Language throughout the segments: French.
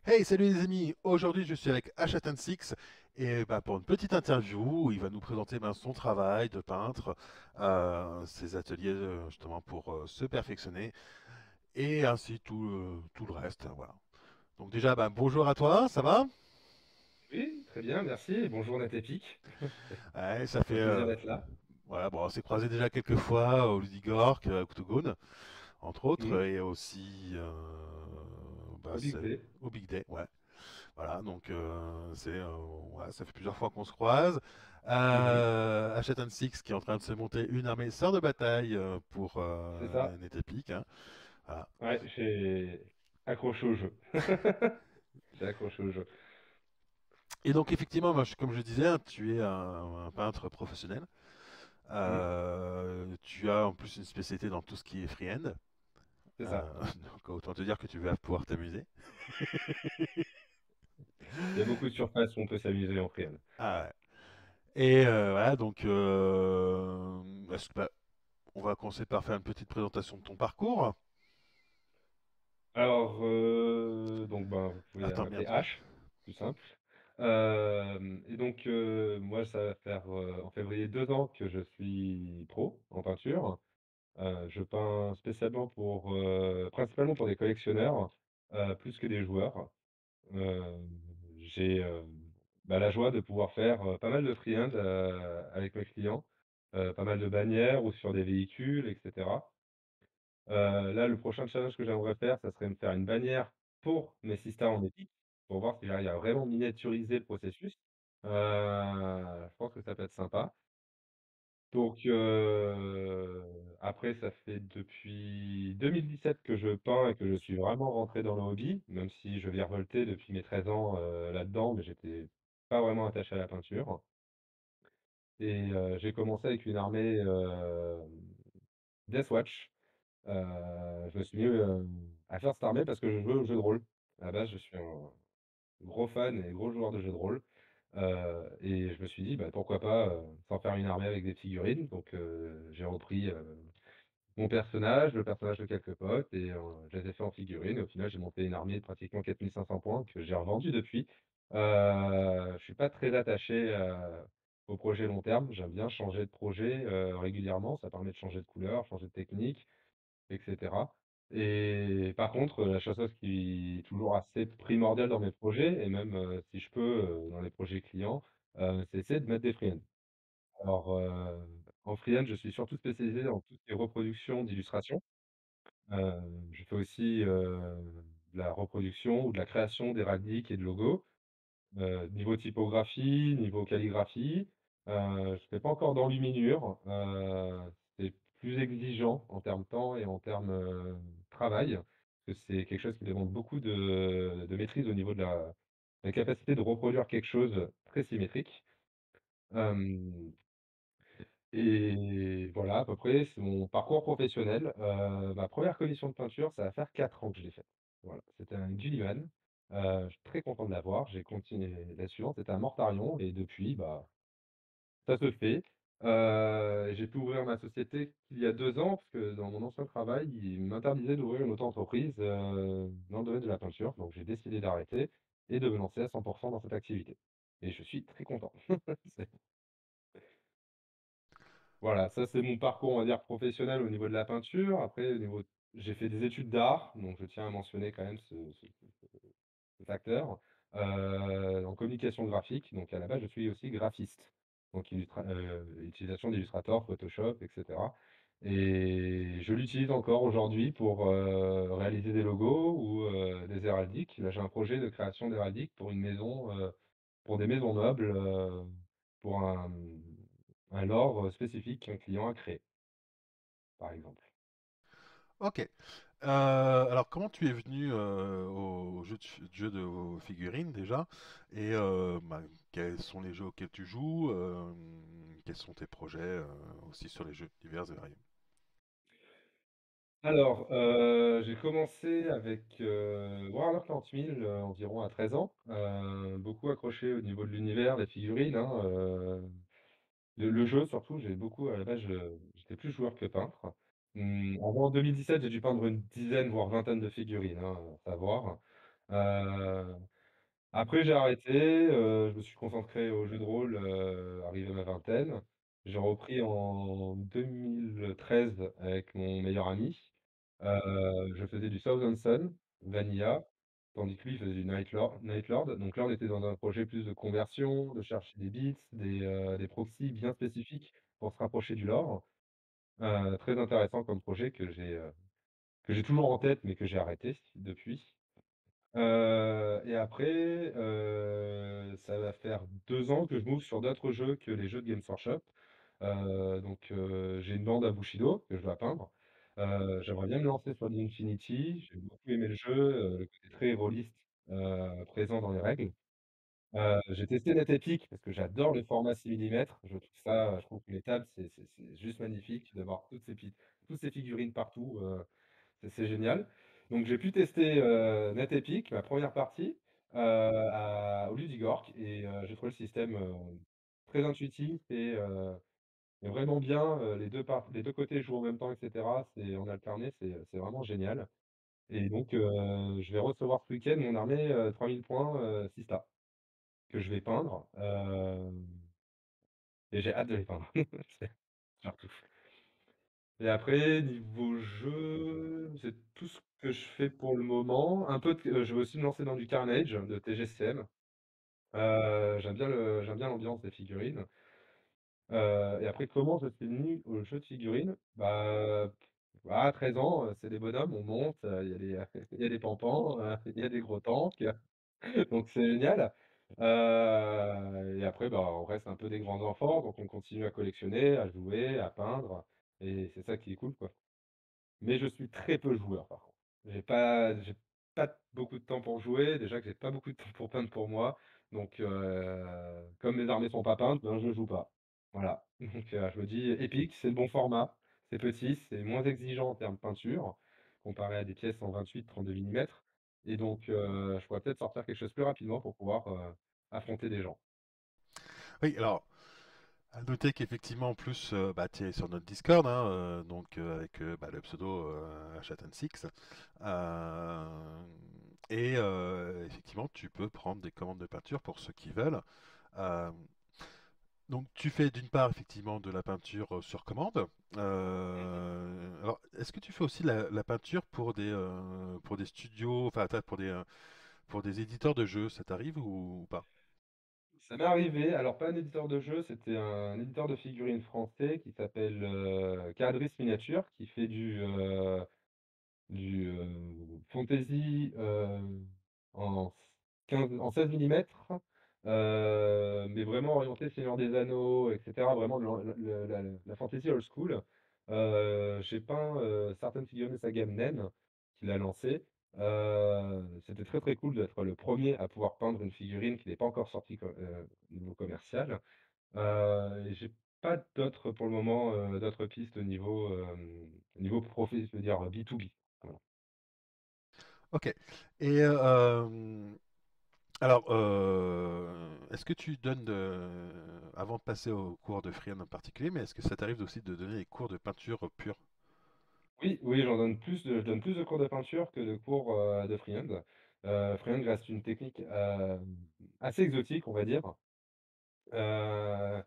Hey, salut les amis! Aujourd'hui, je suis avec Ashatan Six et pour une petite interview où il va nous présenter son travail de peintre, ses ateliers justement pour se perfectionner et ainsi tout le reste. Voilà. Donc déjà, bonjour à toi, ça va? Oui, très bien, merci. Et bonjour Nathépique. Ouais, ça fait Un plaisir d'être là. voilà, bon, on s'est croisé déjà quelques fois au Ludigork, à Octogone, entre autres, Hmm. et aussi Au Big Day. au Big Day, ouais. Voilà, donc ouais, ça fait plusieurs fois qu'on se croise. Mhm. Hachette Six qui est en train de se monter une armée sœur de bataille pour C'est ça. Nétépic, hein. Voilà. Ouais, j'ai accroché au jeu. J'ai accroché au jeu. Et donc effectivement, comme je disais, hein, tu es un peintre professionnel. Hmm. Tu as en plus une spécialité dans tout ce qui est freehand. C'est ça. Donc autant te dire que tu vas pouvoir t'amuser. Il y a beaucoup de surfaces où on peut s'amuser en freehand. Ah ouais. Et voilà, donc on va commencer par faire une petite présentation de ton parcours. Alors, vous pouvez Attends, m'appeler merde. H, plus simple. Et donc, moi, ça va faire en février 2 ans que je suis pro en peinture. Je peins spécialement principalement pour des collectionneurs, plus que des joueurs. Heu, j'ai, la joie de pouvoir faire, pas mal de freehand, avec mes clients, pas mal de bannières ou sur des véhicules et cetera. Là, le prochain challenge que j'aimerais faire, ça serait me faire une bannière pour mes sisters en épique, pour voir si j'arrive à vraiment miniaturiser le processus. Je pense que ça peut être sympa. Donc, après ça fait depuis 2017 que je peins et que je suis vraiment rentré dans le hobby, même si je virevoltais depuis mes 13 ans, là-dedans, mais j'étais pas vraiment attaché à la peinture et j'ai commencé avec une armée, Deathwatch. Je me suis mis, à faire cette armée parce que je jouais aux jeux de rôle. À la base, je suis un gros fan et gros joueur de jeux de rôle, et je me suis dit: «Bah, pourquoi pas, s'en faire une armée avec des figurines?» Donc, j'ai repris, mon personnage, le personnage de quelques potes et je les ai fait en figurine et au final, j'ai monté une armée de pratiquement 4 500 points que j'ai revendue depuis. Je suis pas très attaché, aux projets long terme. J'aime bien changer de projet, régulièrement. Ça permet de changer de couleur, changer de technique et cetera. Et par contre, la chose qui est toujours assez primordiale dans mes projets et même, si je peux, dans les projets clients, c'est essayer de mettre des freehands. Alors, en freelance, je suis surtout spécialisé dans tout ce qui est reproduction d'illustrations. Heu, je fais aussi, de la reproduction ou de la création d'héraldique et de logos, niveau typographie, niveau calligraphie. Je fais pas encore d'enluminure, c'est plus exigeant en termes temps et en termes, travail, parce que c'est quelque chose qui demande beaucoup de maîtrise au niveau de la capacité de reproduire quelque chose très symétrique. Hem Et voilà, à peu près, c'est mon parcours professionnel. Ma première commission de peinture, ça va faire 4 ans que je l'ai faite. Voilà, c'était un Gilliman, je suis très content de l'avoir. J'ai continué la suivante, c'était un Mortarion et depuis, ça se fait. J'ai pu ouvrir ma société qu'il y a 2 ans, parce que dans mon ancien travail, ils m'interdisaient d'ouvrir une auto-entreprise, dans le domaine de la peinture. Donc j'ai décidé d'arrêter et de me lancer à 100 dans cette activité et je suis très content. C'est Voilà, ça c'est mon parcours, on va dire, professionnel au niveau de la peinture. Après, au niveau j'ai fait des études d'art, donc je tiens à mentionner quand même ce facteur, en communication graphique. Donc à la base, je suis aussi graphiste, donc utilisation d'Illustrator, Photoshop et cetera et je l'utilise encore aujourd'hui pour, réaliser des logos ou, des héraldiques. Là, j'ai un projet de création d'héraldique pour une maison, pour des maisons nobles, pour un lore, spécifique qu'un client a créé, par exemple. Ok. Alors, comment tu es venu au jeu de vos figurines déjà? Et quels sont les jeux auxquels tu joues? Quels sont tes projets aussi sur les jeux divers et variés? Alors, j'ai commencé avec, Warhammer 40 000, environ à 13 ans, beaucoup accroché au niveau de l'univers, des figurines, hein, le jeu surtout, j'ai beaucoup à la base, j'étais plus joueur que peintre. En 2017, j'ai dû peindre une dizaine, voire vingtaine de figurines, hein, à savoir. Heu, Après j'ai arrêté, je me suis concentré aux jeux de rôle, arrivé à ma vingtaine. J'ai repris en 2013 avec mon meilleur ami. Je faisais du Thousand Sun Vanilla, tandis que lui il faisait du Nightlord. Donc là, on était dans un projet plus de conversion, de chercher des bits, des proxys bien spécifiques pour se rapprocher du lore. Très intéressant comme projet que j'ai toujours en tête, mais que j'ai arrêté depuis. Et après, ça va faire 2 ans que je m'ouvre sur d'autres jeux que les jeux de Games Workshop. J'ai une bande à Bushido que je dois peindre. J'aimerais bien me lancer sur l'Infinity. J'ai beaucoup aimé le jeu, le côté très rôliste, présent dans les règles. J'ai testé NetEpic parce que j'adore le format 6 millimètres. Je trouve que les tables, c'est juste magnifique d'avoir toutes ces figurines partout, c'est génial. Donc j'ai pu tester, NetEpic, ma première partie, au Ludigorc et j'ai trouvé le système, très intuitif et vraiment bien, les 2 côtés jouent en même temps et cetera. C'est en alterné, c'est vraiment génial et donc je vais recevoir ce week-end mon armée, 3000 points, Sista que je vais peindre, et j'ai hâte de les peindre. C'est surtout. Et après niveau jeu, c'est tout ce que je fais pour le moment. Un peu de Je vais aussi me lancer dans du Carnage de TGCM. J'aime bien l'ambiance des figurines. Et après comment je suis venu au jeu de figurines? À 13 ans, c'est des bonhommes, on monte, il y a des il y a des pampans, il y a des gros tanks. Donc c'est génial. Et après, on reste un peu des grands enfants, donc on continue à collectionner, à jouer, à peindre et c'est ça qui est cool, quoi. Mais je suis très peu joueur, par contre. J'ai pas beaucoup de temps pour jouer, déjà que j'ai pas beaucoup de temps pour peindre pour moi, donc comme mes armées sont pas peintes, ben, je joue pas. Voilà, donc je me dis: «Epic, c'est le bon format, c'est petit, c'est moins exigeant en termes de peinture, comparé à des pièces en 28-32 millimètres et donc je pourrais peut-être sortir quelque chose plus rapidement pour pouvoir, affronter des gens». Oui, alors, à noter qu'effectivement, en plus, tu es sur notre Discord, hein, donc avec le pseudo Chat&Six. Effectivement, tu peux prendre des commandes de peinture pour ceux qui veulent. Euh, donc, tu fais d'une part effectivement de la peinture sur commande. Alors, est-ce que tu fais aussi la peinture pour des studios, enfin, pour des éditeurs de jeux, ça t'arrive ou pas? Ça m'est arrivé, alors pas un éditeur de jeu, c'était un éditeur de figurines français qui s'appelle, Caradris Miniature, qui fait fantasy, en 16 millimètres, mais vraiment orienté Seigneur des Anneaux et cetera, vraiment la fantasy old school. J'ai peint, certaines figurines de sa gamme naine qu'il a lancée. C'était très, très cool d'être le premier à pouvoir peindre une figurine qui n'est pas encore sortie au niveau commercial. Et j'ai pas d'autres pour le moment, d'autres pistes au niveau profé je veux dire B2B. Voilà. Ok. Et alors, est-ce que tu donnes, avant de passer au cours de freehand en particulier, mais est-ce que ça t'arrive aussi de donner des cours de peinture pure? Oui, oui, je donne plus de cours de peinture que de cours, de freehand. Freehand reste une technique, assez exotique, on va dire. Heu,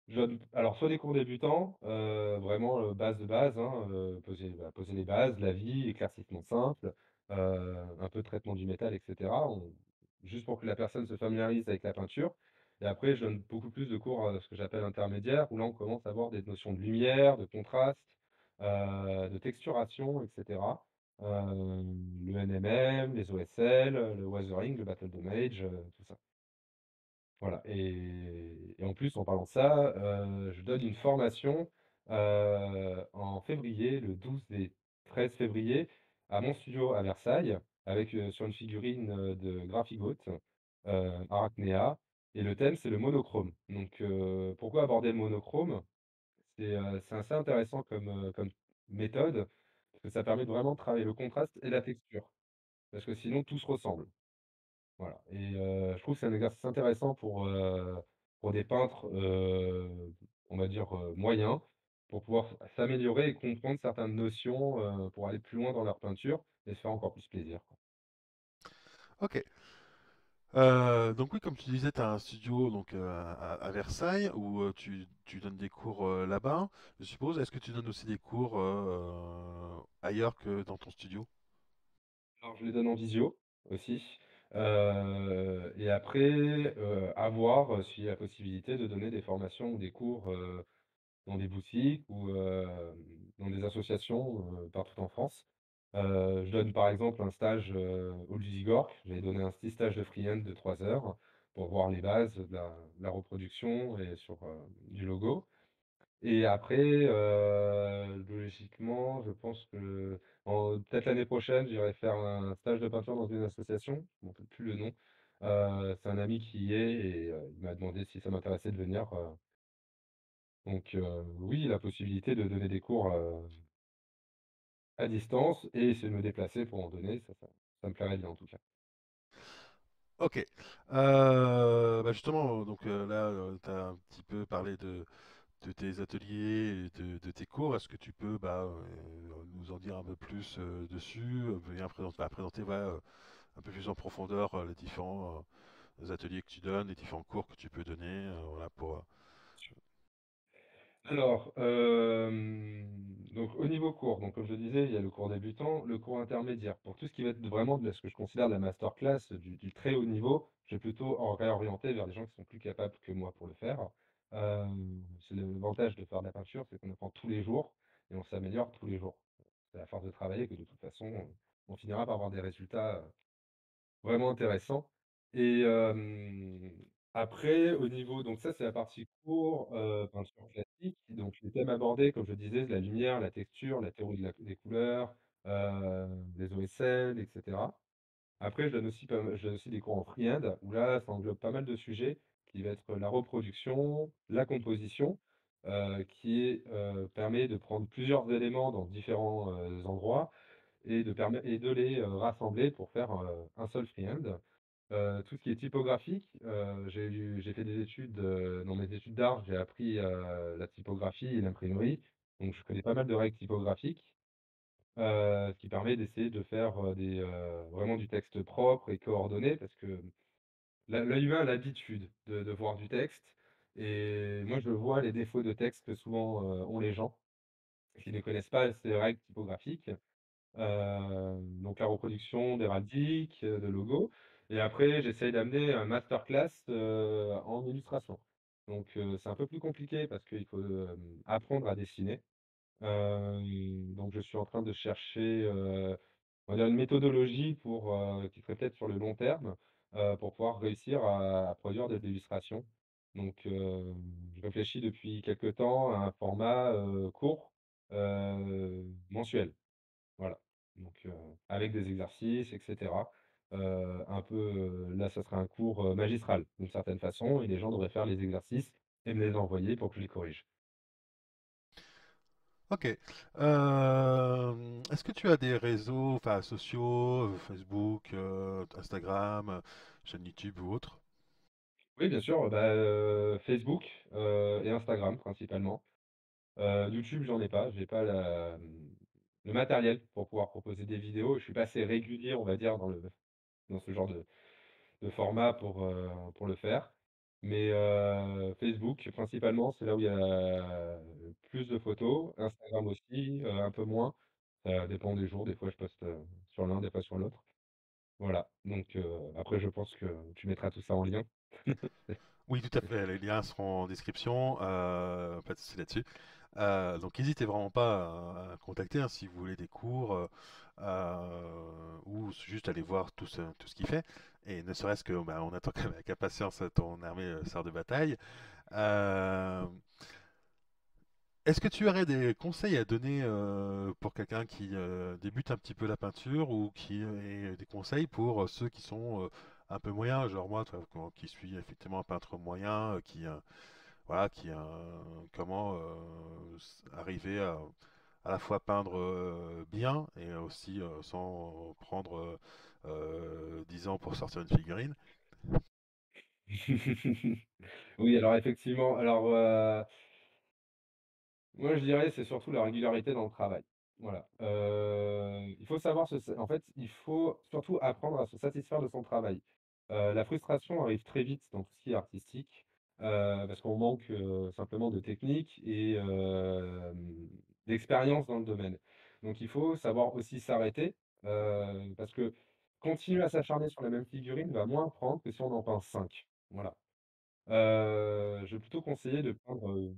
je donne alors soit des cours débutants, vraiment, base de base, hein, poser les bases, la vie, éclaircissement simple, un peu de traitement du métal et cetera. On Juste pour que la personne se familiarise avec la peinture et après je donne beaucoup plus de cours, ce que j'appelle intermédiaires, où là on commence à avoir des notions de lumière, de contraste, de texturation et cetera. Le NMM, les OSL, le weathering, le battle damage, tout ça. Voilà et en plus, en parlant de ça, je donne une formation, en février, le 12 et 13 février, à mon studio à Versailles, avec, sur une figurine, de Graphigoat, Arachnéa et le thème, c'est le monochrome. Donc, pourquoi aborder le monochrome? C'est assez intéressant comme méthode, parce que ça permet de vraiment travailler le contraste et la texture, parce que sinon tout se ressemble. Voilà et je trouve que c'est un exercice intéressant pour des peintres, on va dire, moyens, pour pouvoir s'améliorer et comprendre certaines notions, pour aller plus loin dans leur peinture et se faire encore plus plaisir, quoi. Ok. Donc oui, comme tu disais, tu as un studio donc à Versailles où tu donnes des cours là-bas, je suppose. Est-ce que tu donnes aussi des cours ailleurs que dans ton studio? Alors je les donne en visio aussi, et après, à voir, s'il y a la possibilité de donner des formations ou des cours, dans des boutiques ou, dans des associations, partout en France. Je donne par exemple un stage, au Lusigorc. J'avais donné un petit stage de freehand de 3 heures pour voir les bases de la reproduction et sur, du logo. Et après, logiquement, je pense que peut-être l'année prochaine, j'irai faire un stage de peinture dans une association, je ne me rappelle plus le nom. C'est un ami qui y est et il m'a demandé si ça m'intéressait de venir, donc oui, la possibilité de donner des cours, à distance et essayer de me déplacer pour en donner, ça me plairait bien en tout cas. Ok. Bah justement, donc là, tu as un petit peu parlé de tes ateliers et de tes cours. Est-ce que tu peux nous en dire un peu plus dessus, bien présenter voilà, un peu plus en profondeur les différents ateliers que tu donnes, les différents cours que tu peux donner, voilà, pour. Alors, donc au niveau cours, donc comme je disais, il y a le cours débutant, le cours intermédiaire. Pour tout ce qui va être vraiment de ce que je considère de la masterclass, du très haut niveau, je vais plutôt en réorienter vers des gens qui sont plus capables que moi pour le faire. C'est l'avantage de faire de la peinture, c'est qu'on apprend tous les jours et on s'améliore tous les jours. C'est à force de travailler que de toute façon, on finira par avoir des résultats vraiment intéressant. Et après au niveau donc ça c'est la partie cours, peinture classique. Donc les thèmes abordés comme je disais, la lumière, la texture, la théorie des couleurs, les OSL et cetera. Après je donne aussi des cours en freehand où là ça englobe pas mal de sujets qui va être la reproduction, la composition, permet de prendre plusieurs éléments dans différents, endroits et de les, rassembler pour faire, un seul freehand. Tout ce qui est typographique, j'ai fait des études, dans mes études d'art, j'ai appris, la typographie et l'imprimerie, donc je connais pas mal de règles typographiques, ce qui permet d'essayer de faire, vraiment du texte propre et coordonné parce que l'œil humain a l'habitude de voir du texte et moi je vois les défauts de texte que souvent, ont les gens qui ne connaissent pas ces règles typographiques. Donc la reproduction d'héraldique, de logos et après j'essaye d'amener un masterclass, en illustration. Donc c'est un peu plus compliqué parce qu'il faut, apprendre à dessiner. Donc je suis en train de chercher, on va dire une méthodologie qui serait peut-être sur le long terme, pour pouvoir réussir à produire des illustrations. Donc je réfléchis depuis quelque temps à un format, court, mensuel. Voilà, donc avec des exercices et cetera. Un peu, là, ça serait un cours, magistral d'une certaine façon et les gens devraient faire les exercices et me les envoyer pour que je les corrige. Ok. Est-ce que tu as des réseaux, enfin, sociaux, Facebook, Instagram, chaîne YouTube ou autre? Oui, bien sûr, bah, Facebook, et Instagram principalement. YouTube, j'en ai pas, j'ai pas le matériel pour pouvoir proposer des vidéos. Je suis pas assez régulier, on va dire, dans ce genre de format pour le faire. Mais Facebook principalement, c'est là où il y a plus de photos. Instagram aussi, un peu moins. Ça dépend des jours, des fois je poste, sur l'un, des fois sur l'autre. Voilà, donc après je pense que tu mettras tout ça en lien. Oui, tout à fait. Les liens seront en description. Pas de souci là-dessus. Donc, n'hésitez vraiment pas à contacter hein, si vous voulez des cours ou juste aller voir tout ce qu'il fait. Et ne serait-ce que, bah, on attend quand même avec impatience ton armée sort de bataille. Euh, Est-ce que tu aurais des conseils à donner pour quelqu'un qui débute un petit peu la peinture ou et des conseils pour ceux qui sont un peu moyens, genre moi, toi, qui suis effectivement un peintre moyen, voilà, comment arriver à la fois peindre bien et aussi sans prendre 10 ans pour sortir une figurine. Oui, alors effectivement, alors moi je dirais c'est surtout la régularité dans le travail. Voilà. Il faut savoir en fait, il faut surtout apprendre à se satisfaire de son travail. La frustration arrive très vite dans tout ce qui est artistique, parce qu'on manque, simplement de technique et d'expérience dans le domaine. Donc il faut savoir aussi s'arrêter, parce que continuer à s'acharner sur la même figurine va moins prendre que si on en peint 5. Voilà. Je vais plutôt conseiller de peindre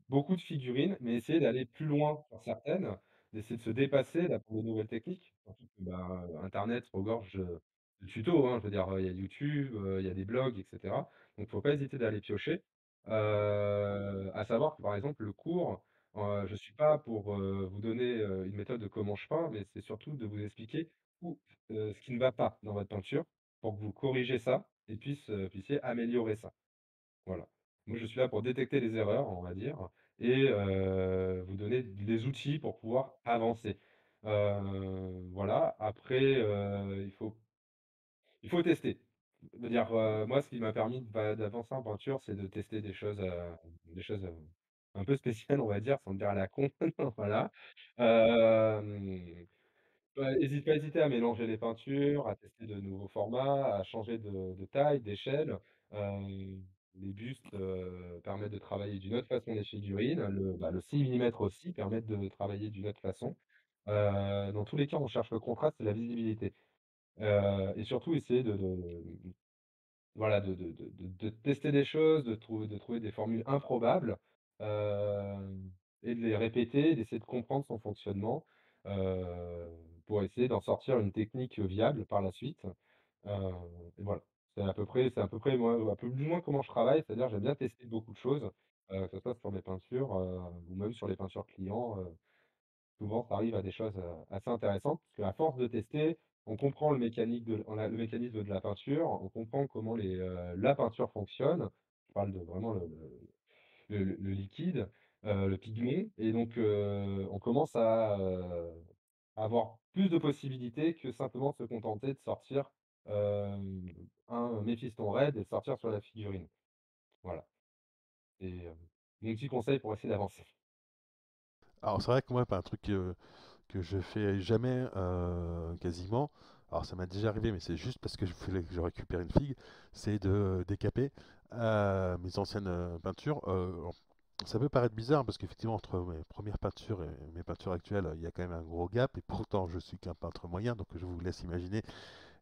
beaucoup de figurines, mais essayer d'aller plus loin sur certaines, d'essayer de se dépasser, d'apprendre de nouvelles techniques. Surtout que, bah, internet regorge, de tutos, hein. Je veux dire, il y a YouTube, il y a des blogs et cetera. Donc faut pas hésiter d'aller piocher. À savoir que, par exemple, le cours, je suis pas pour, vous donner, une méthode de comment je peins, mais c'est surtout de vous expliquer où, ce qui ne va pas dans votre peinture pour que vous corrigez ça et puissiez améliorer ça. Voilà. Moi, je suis là pour détecter les erreurs, on va dire, et vous donner les outils pour pouvoir avancer. Voilà. Après, il faut tester. Je veux dire, moi, ce qui m'a permis d'avancer en peinture, c'est de tester des choses, un peu spéciales, on va dire, sans dire à la con, voilà. Hem Ouais, hésite pas hésiter à mélanger les peintures, à tester de nouveaux formats, à changer de taille, d'échelle. Les bustes, permettent de travailler d'une autre façon les figurines. Le 6 millimètres aussi permettent de travailler d'une autre façon. Dans tous les cas, on cherche le contraste et la visibilité. Et surtout essayer voilà, de tester des choses, de trouver des formules improbables, et de les répéter, d'essayer de comprendre son fonctionnement, heu, pour essayer d'en sortir une technique viable par la suite. Heu, et voilà. C'est à peu près moi, un peu plus ou moins comment je travaille, c'est-à-dire j'aime bien tester beaucoup de choses, que ce soit sur mes peintures, ou même sur les peintures clients. Souvent, ça arrive à des choses, assez intéressantes, parce qu'à force de tester, on comprend le mécanisme de la peinture, on comprend comment la peinture fonctionne. Je parle de vraiment le liquide, le pigment et donc on commence à, avoir plus de possibilités que simplement se contenter de sortir, un Méphiston raide et de sortir sur la figurine. Voilà et mon petit conseil pour essayer d'avancer. Alors c'est vrai que moi, pas un truc que je fais jamais quasiment. Alors ça m'a déjà arrivé, mais c'est juste parce que je voulais que je récupère une figue, c'est de décaper mes anciennes peintures. Ça peut paraître bizarre parce qu'effectivement entre mes premières peintures et mes peintures actuelles, il y a quand même un gros gap et pourtant je suis qu'un peintre moyen, donc je vous laisse imaginer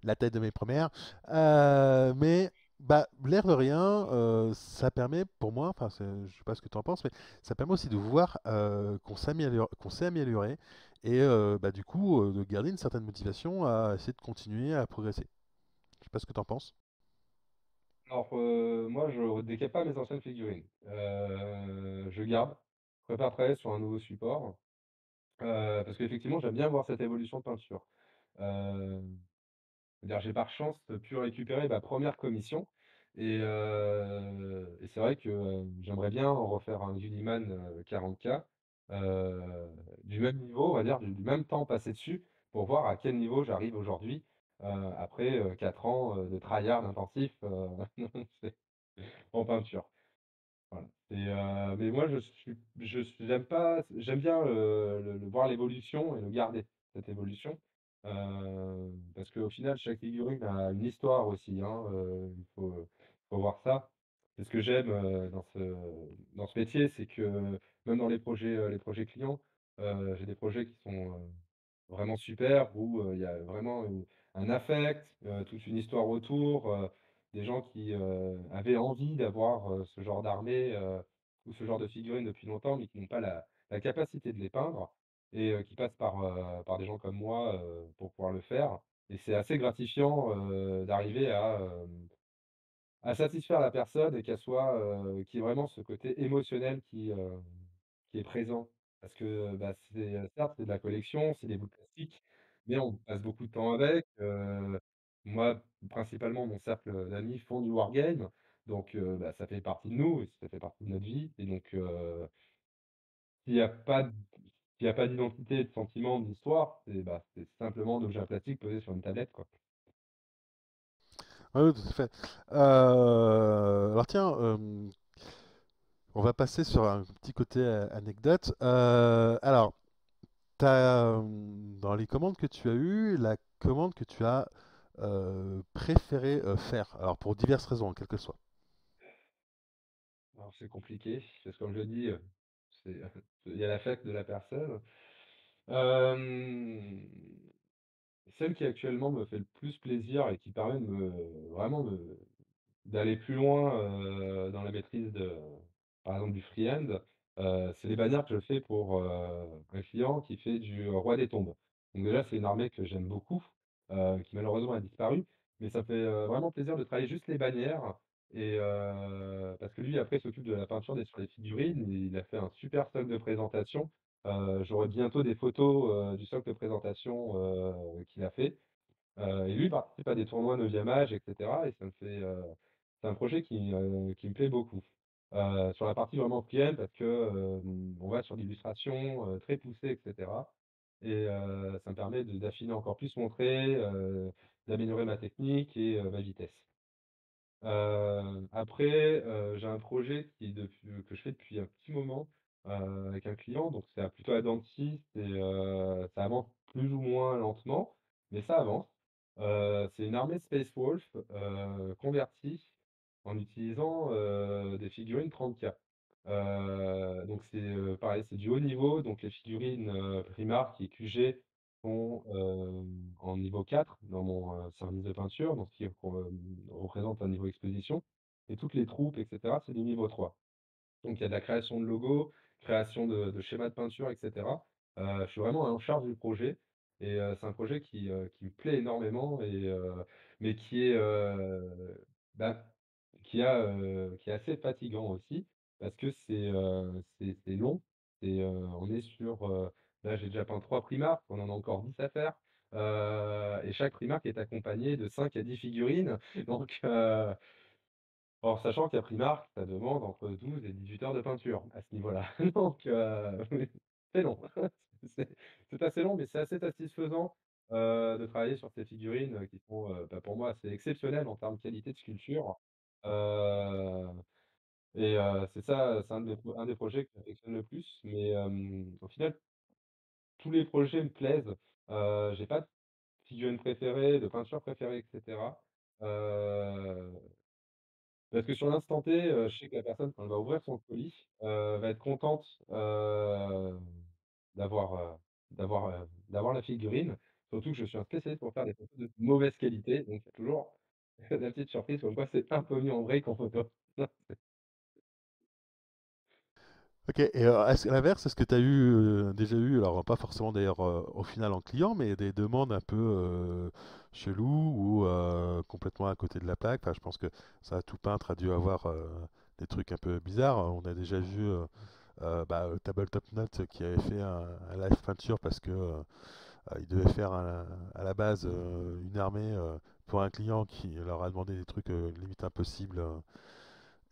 la tête de mes premières. Mais bah, l'air de rien, ça permet pour moi, enfin, je sais pas ce que tu en penses, mais ça permet aussi de voir qu'on s'est amélioré et bah, du coup de garder une certaine motivation à essayer de continuer à progresser. Je sais pas ce que tu en penses. Alors, moi, je décape pas mes anciennes figurines. Je garde, je préfère travailler sur un nouveau support, parce qu'effectivement, j'aime bien voir cette évolution de peinture. Heu, C'est-à-dire, j'ai par chance pu récupérer ma première commission et c'est vrai que, j'aimerais bien en refaire un Uniman, 40K, du même niveau, on va dire, du même temps passé dessus, pour voir à quel niveau j'arrive aujourd'hui, après, 4 ans, de tryhard intensif, c'est en peinture. Voilà mais moi j'aime pas j'aime bien voir l'évolution et le garder, cette évolution, parce qu'au final chaque figurine a une histoire aussi, hein, il faut voir ça. C'est ce que j'aime, dans ce métier, c'est que même dans les projets clients, j'ai des projets qui sont, vraiment super où, il y a vraiment un affect, toute une histoire autour, des gens qui, avaient envie d'avoir, ce genre d'armée, ou ce genre de figurines depuis longtemps, mais qui n'ont pas la capacité de les peindre et qui passent par des gens comme moi, pour pouvoir le faire et c'est assez gratifiant, d'arriver à satisfaire la personne et qu'il y ait vraiment ce côté émotionnel qui est présent. Parce que, bah, certes, c'est de la collection, c'est des bouts de plastique, mais on passe beaucoup de temps avec. Moi, principalement, mon cercle d'amis font du wargame, donc bah, ça fait partie de nous et ça fait partie de notre vie et donc s'il y a pas d s'il y a pas d'identité, de sentiment, d'histoire, c'est simplement un objet en plastique posé sur une tablette, quoi. Oui, tout à fait. Alors tiens, on va passer sur un petit côté anecdote. Alors, dans les commandes que tu as eues, la commande que tu as préféré faire, alors pour diverses raisons, quelles que soient. Alors c'est compliqué, parce que comme je dis, c'est il y a l'affect de la personne. Hem, Celle qui actuellement me fait le plus plaisir et qui permet de vraiment d'aller plus loin, dans la maîtrise de par exemple du free-hand, c'est les bannières que je fais pour, un client qui fait du roi des tombes. Donc déjà, c'est une armée que j'aime beaucoup, qui malheureusement a disparu, mais ça fait, vraiment plaisir de travailler juste les bannières et parce que lui après il s'occupe de la peinture sur les figurines. Il a fait un super stock de présentation. J'aurai bientôt des photos, du stock de présentation, qu'il a fait. Et lui, il participe à des tournois 9e âge et cetera et ça me fait, c'est un projet qui me plaît beaucoup. Sur la partie vraiment freehand parce que, on va sur l'illustration, très poussée et cetera et ça me permet d'affiner encore plus mon trait, d'améliorer ma technique et ma vitesse. Après, j'ai un projet que je fais depuis un petit moment, avec un client, donc c'est plutôt à dents de scie, ça avance plus ou moins lentement, mais ça avance. C'est une armée Space Wolf, convertie en utilisant, des figurines 30K. Donc c'est, pareil, c'est du haut niveau, donc les figurines, Primark et QG sont, en niveau 4 dans mon, service de peinture, donc ce qui représente un niveau exposition et toutes les troupes et cetera, c'est du niveau 3. Donc il y a de la création de logos, création de schémas de peinture et cetera. Je suis vraiment en charge du projet et c'est un projet qui me plaît énormément et mais bah, qui est assez fatigant aussi parce que c'est long. On est sur, là j'ai déjà peint 3 Primark, on en a encore 10 à faire, et chaque Primark est accompagné de 5 à 10 figurines donc or, sachant qu'à Primark, ça demande entre 12 et 18 heures de peinture à ce niveau-là. Donc, c'est long. C'est c'est assez long, mais c'est assez satisfaisant, de travailler sur ces figurines, qui sont, bah, pour moi, assez exceptionnelles en termes de qualité de sculpture. Heu c'est ça, c'est un des projets que j'affectionne le plus, mais au final, tous les projets me plaisent. J'ai pas de figurine préférée, de peinture préférée et cetera. Heu Parce que sur l'instant T, je sais que la personne quand elle va ouvrir son colis, va être contente, d'avoir, d'avoir la figurine. Surtout que je suis un spécialiste pour faire des photos de mauvaise qualité, donc il y a toujours la petite surprise comme quoi c'est un peu mieux en vrai qu'en photo. Ok, et est-ce, à l'inverse, est-ce que tu as eu, déjà eu, alors pas forcément d'ailleurs au final en client, mais des demandes un peu cheloues ou complètement à côté de la plaque? Enfin, je pense que ça, tout peintre a dû avoir des trucs un peu bizarres. On a déjà vu Tabletop Note qui avait fait un live peinture parce que il devait faire à la base une armée pour un client qui leur a demandé des trucs limite impossibles.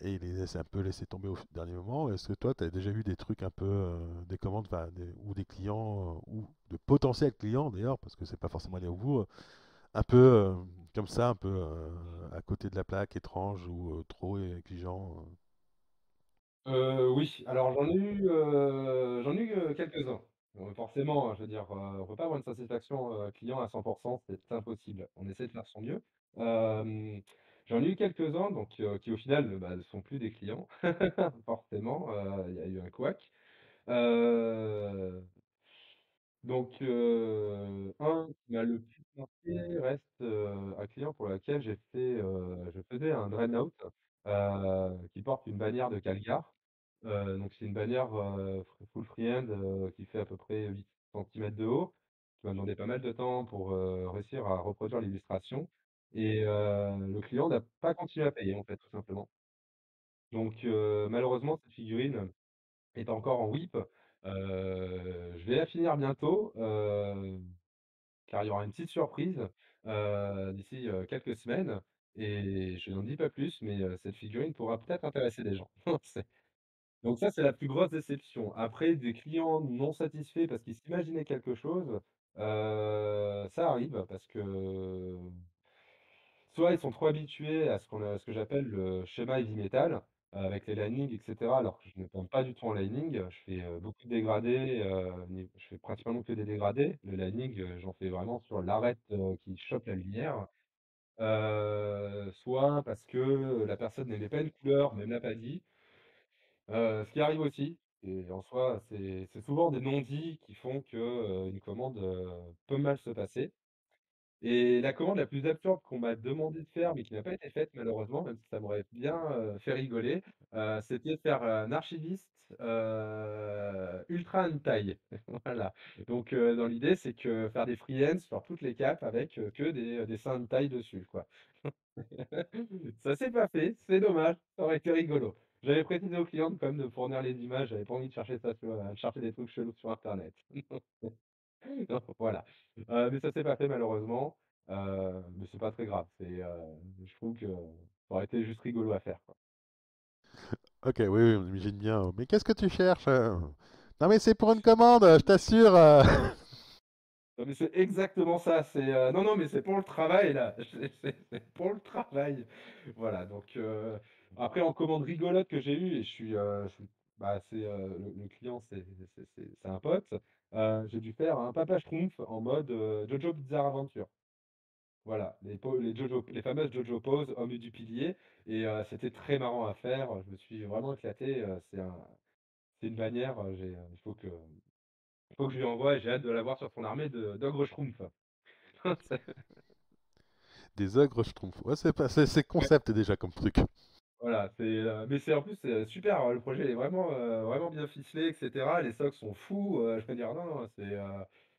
Et il les a un peu laissé tomber au dernier moment. Est-ce que toi, tu as déjà eu des trucs un peu, des commandes, enfin, ou des clients, ou de potentiels clients d'ailleurs, parce que c'est pas forcément aller au bout, un peu comme ça, un peu à côté de la plaque, étrange ou trop exigeant Oui, alors j'en ai eu, quelques-uns. Forcément, je veux dire, on peut pas avoir une satisfaction, client à 100, c'est impossible. On essaie de faire son mieux. Hem, J'en ai eu quelques-uns donc qui au final, bah, ne sont plus des clients forcément, il y a eu un couac. Heu donc, un qui m'a le plus marqué reste, un client pour lequel je faisais un Dreadnought, qui porte une bannière de Calgar. Donc c'est une bannière, full freehand, qui fait à peu près 8 centimètres de haut, qui m'a demandé pas mal de temps pour, réussir à reproduire l'illustration et le client n'a pas continué à payer, en fait, tout simplement. Donc malheureusement, cette figurine est encore en WIP. Je vais la finir bientôt, car il y aura une petite surprise, d'ici, quelques semaines et je n'en dis pas plus, mais cette figurine pourra peut-être intéresser des gens. C'est donc ça, c'est la plus grosse déception. Après, des clients non satisfaits parce qu'ils s'imaginaient quelque chose, ça arrive parce que soit ils sont trop habitués à ce que j'appelle le schéma heavy metal, avec les linings et cetera, alors que je ne peins pas du tout en lining. Je fais, beaucoup de dégradés, je fais principalement que des dégradés. Le lining, j'en fais vraiment sur l'arête, qui chope la lumière. Soit parce que la personne n'aimait pas une couleur, mais me l'a pas dit, ce qui arrive aussi et en soi, c'est souvent des non-dits qui font que, une commande, peut mal se passer. Et la commande la plus absurde qu'on m'a demandé de faire, mais qui n'a pas été faite malheureusement, même si ça m'aurait bien, fait rigoler, c'était de faire un archiviste, ultra hentai. Voilà. Donc, dans l'idée, c'est que faire des freehands sur toutes les capes avec, que des dessins hentai dessus, quoi. Ça s'est pas fait, c'est dommage, ça aurait été rigolo. J'avais précisé aux clientes quand même de fournir les images, j'avais pas envie de chercher ça sur, chercher des trucs chelous sur internet. Non, voilà. Mais ça s'est pas fait malheureusement, mais c'est pas très grave. Je trouve que ça aurait été juste rigolo à faire, quoi. Ok, oui, oui, on imagine bien. Mais qu'est-ce que tu cherches? Non, mais c'est pour une commande, je t'assure. Non, mais c'est exactement ça, non, non, mais c'est pour le travail là, c'est pour le travail. Voilà, donc après en commande rigolote que j'ai eue et bah, le client c'est un pote, j'ai dû faire un papa schtroumpf en mode, JoJo Bizarre Adventure. Voilà, les fameuses JoJo poses au milieu du pilier et c'était très marrant à faire, je me suis vraiment éclaté, c'est une bannière, il faut que je lui envoie et j'ai hâte de la voir sur son armée de d'ogres schtroumpfs. Des ogres, je trouve. Ouais, c'est Ouais, concept déjà comme truc. voilà, mais c'est en plus, c'est super, le projet est vraiment, vraiment bien ficelé et cetera. Les socks sont fous, je veux dire non, non,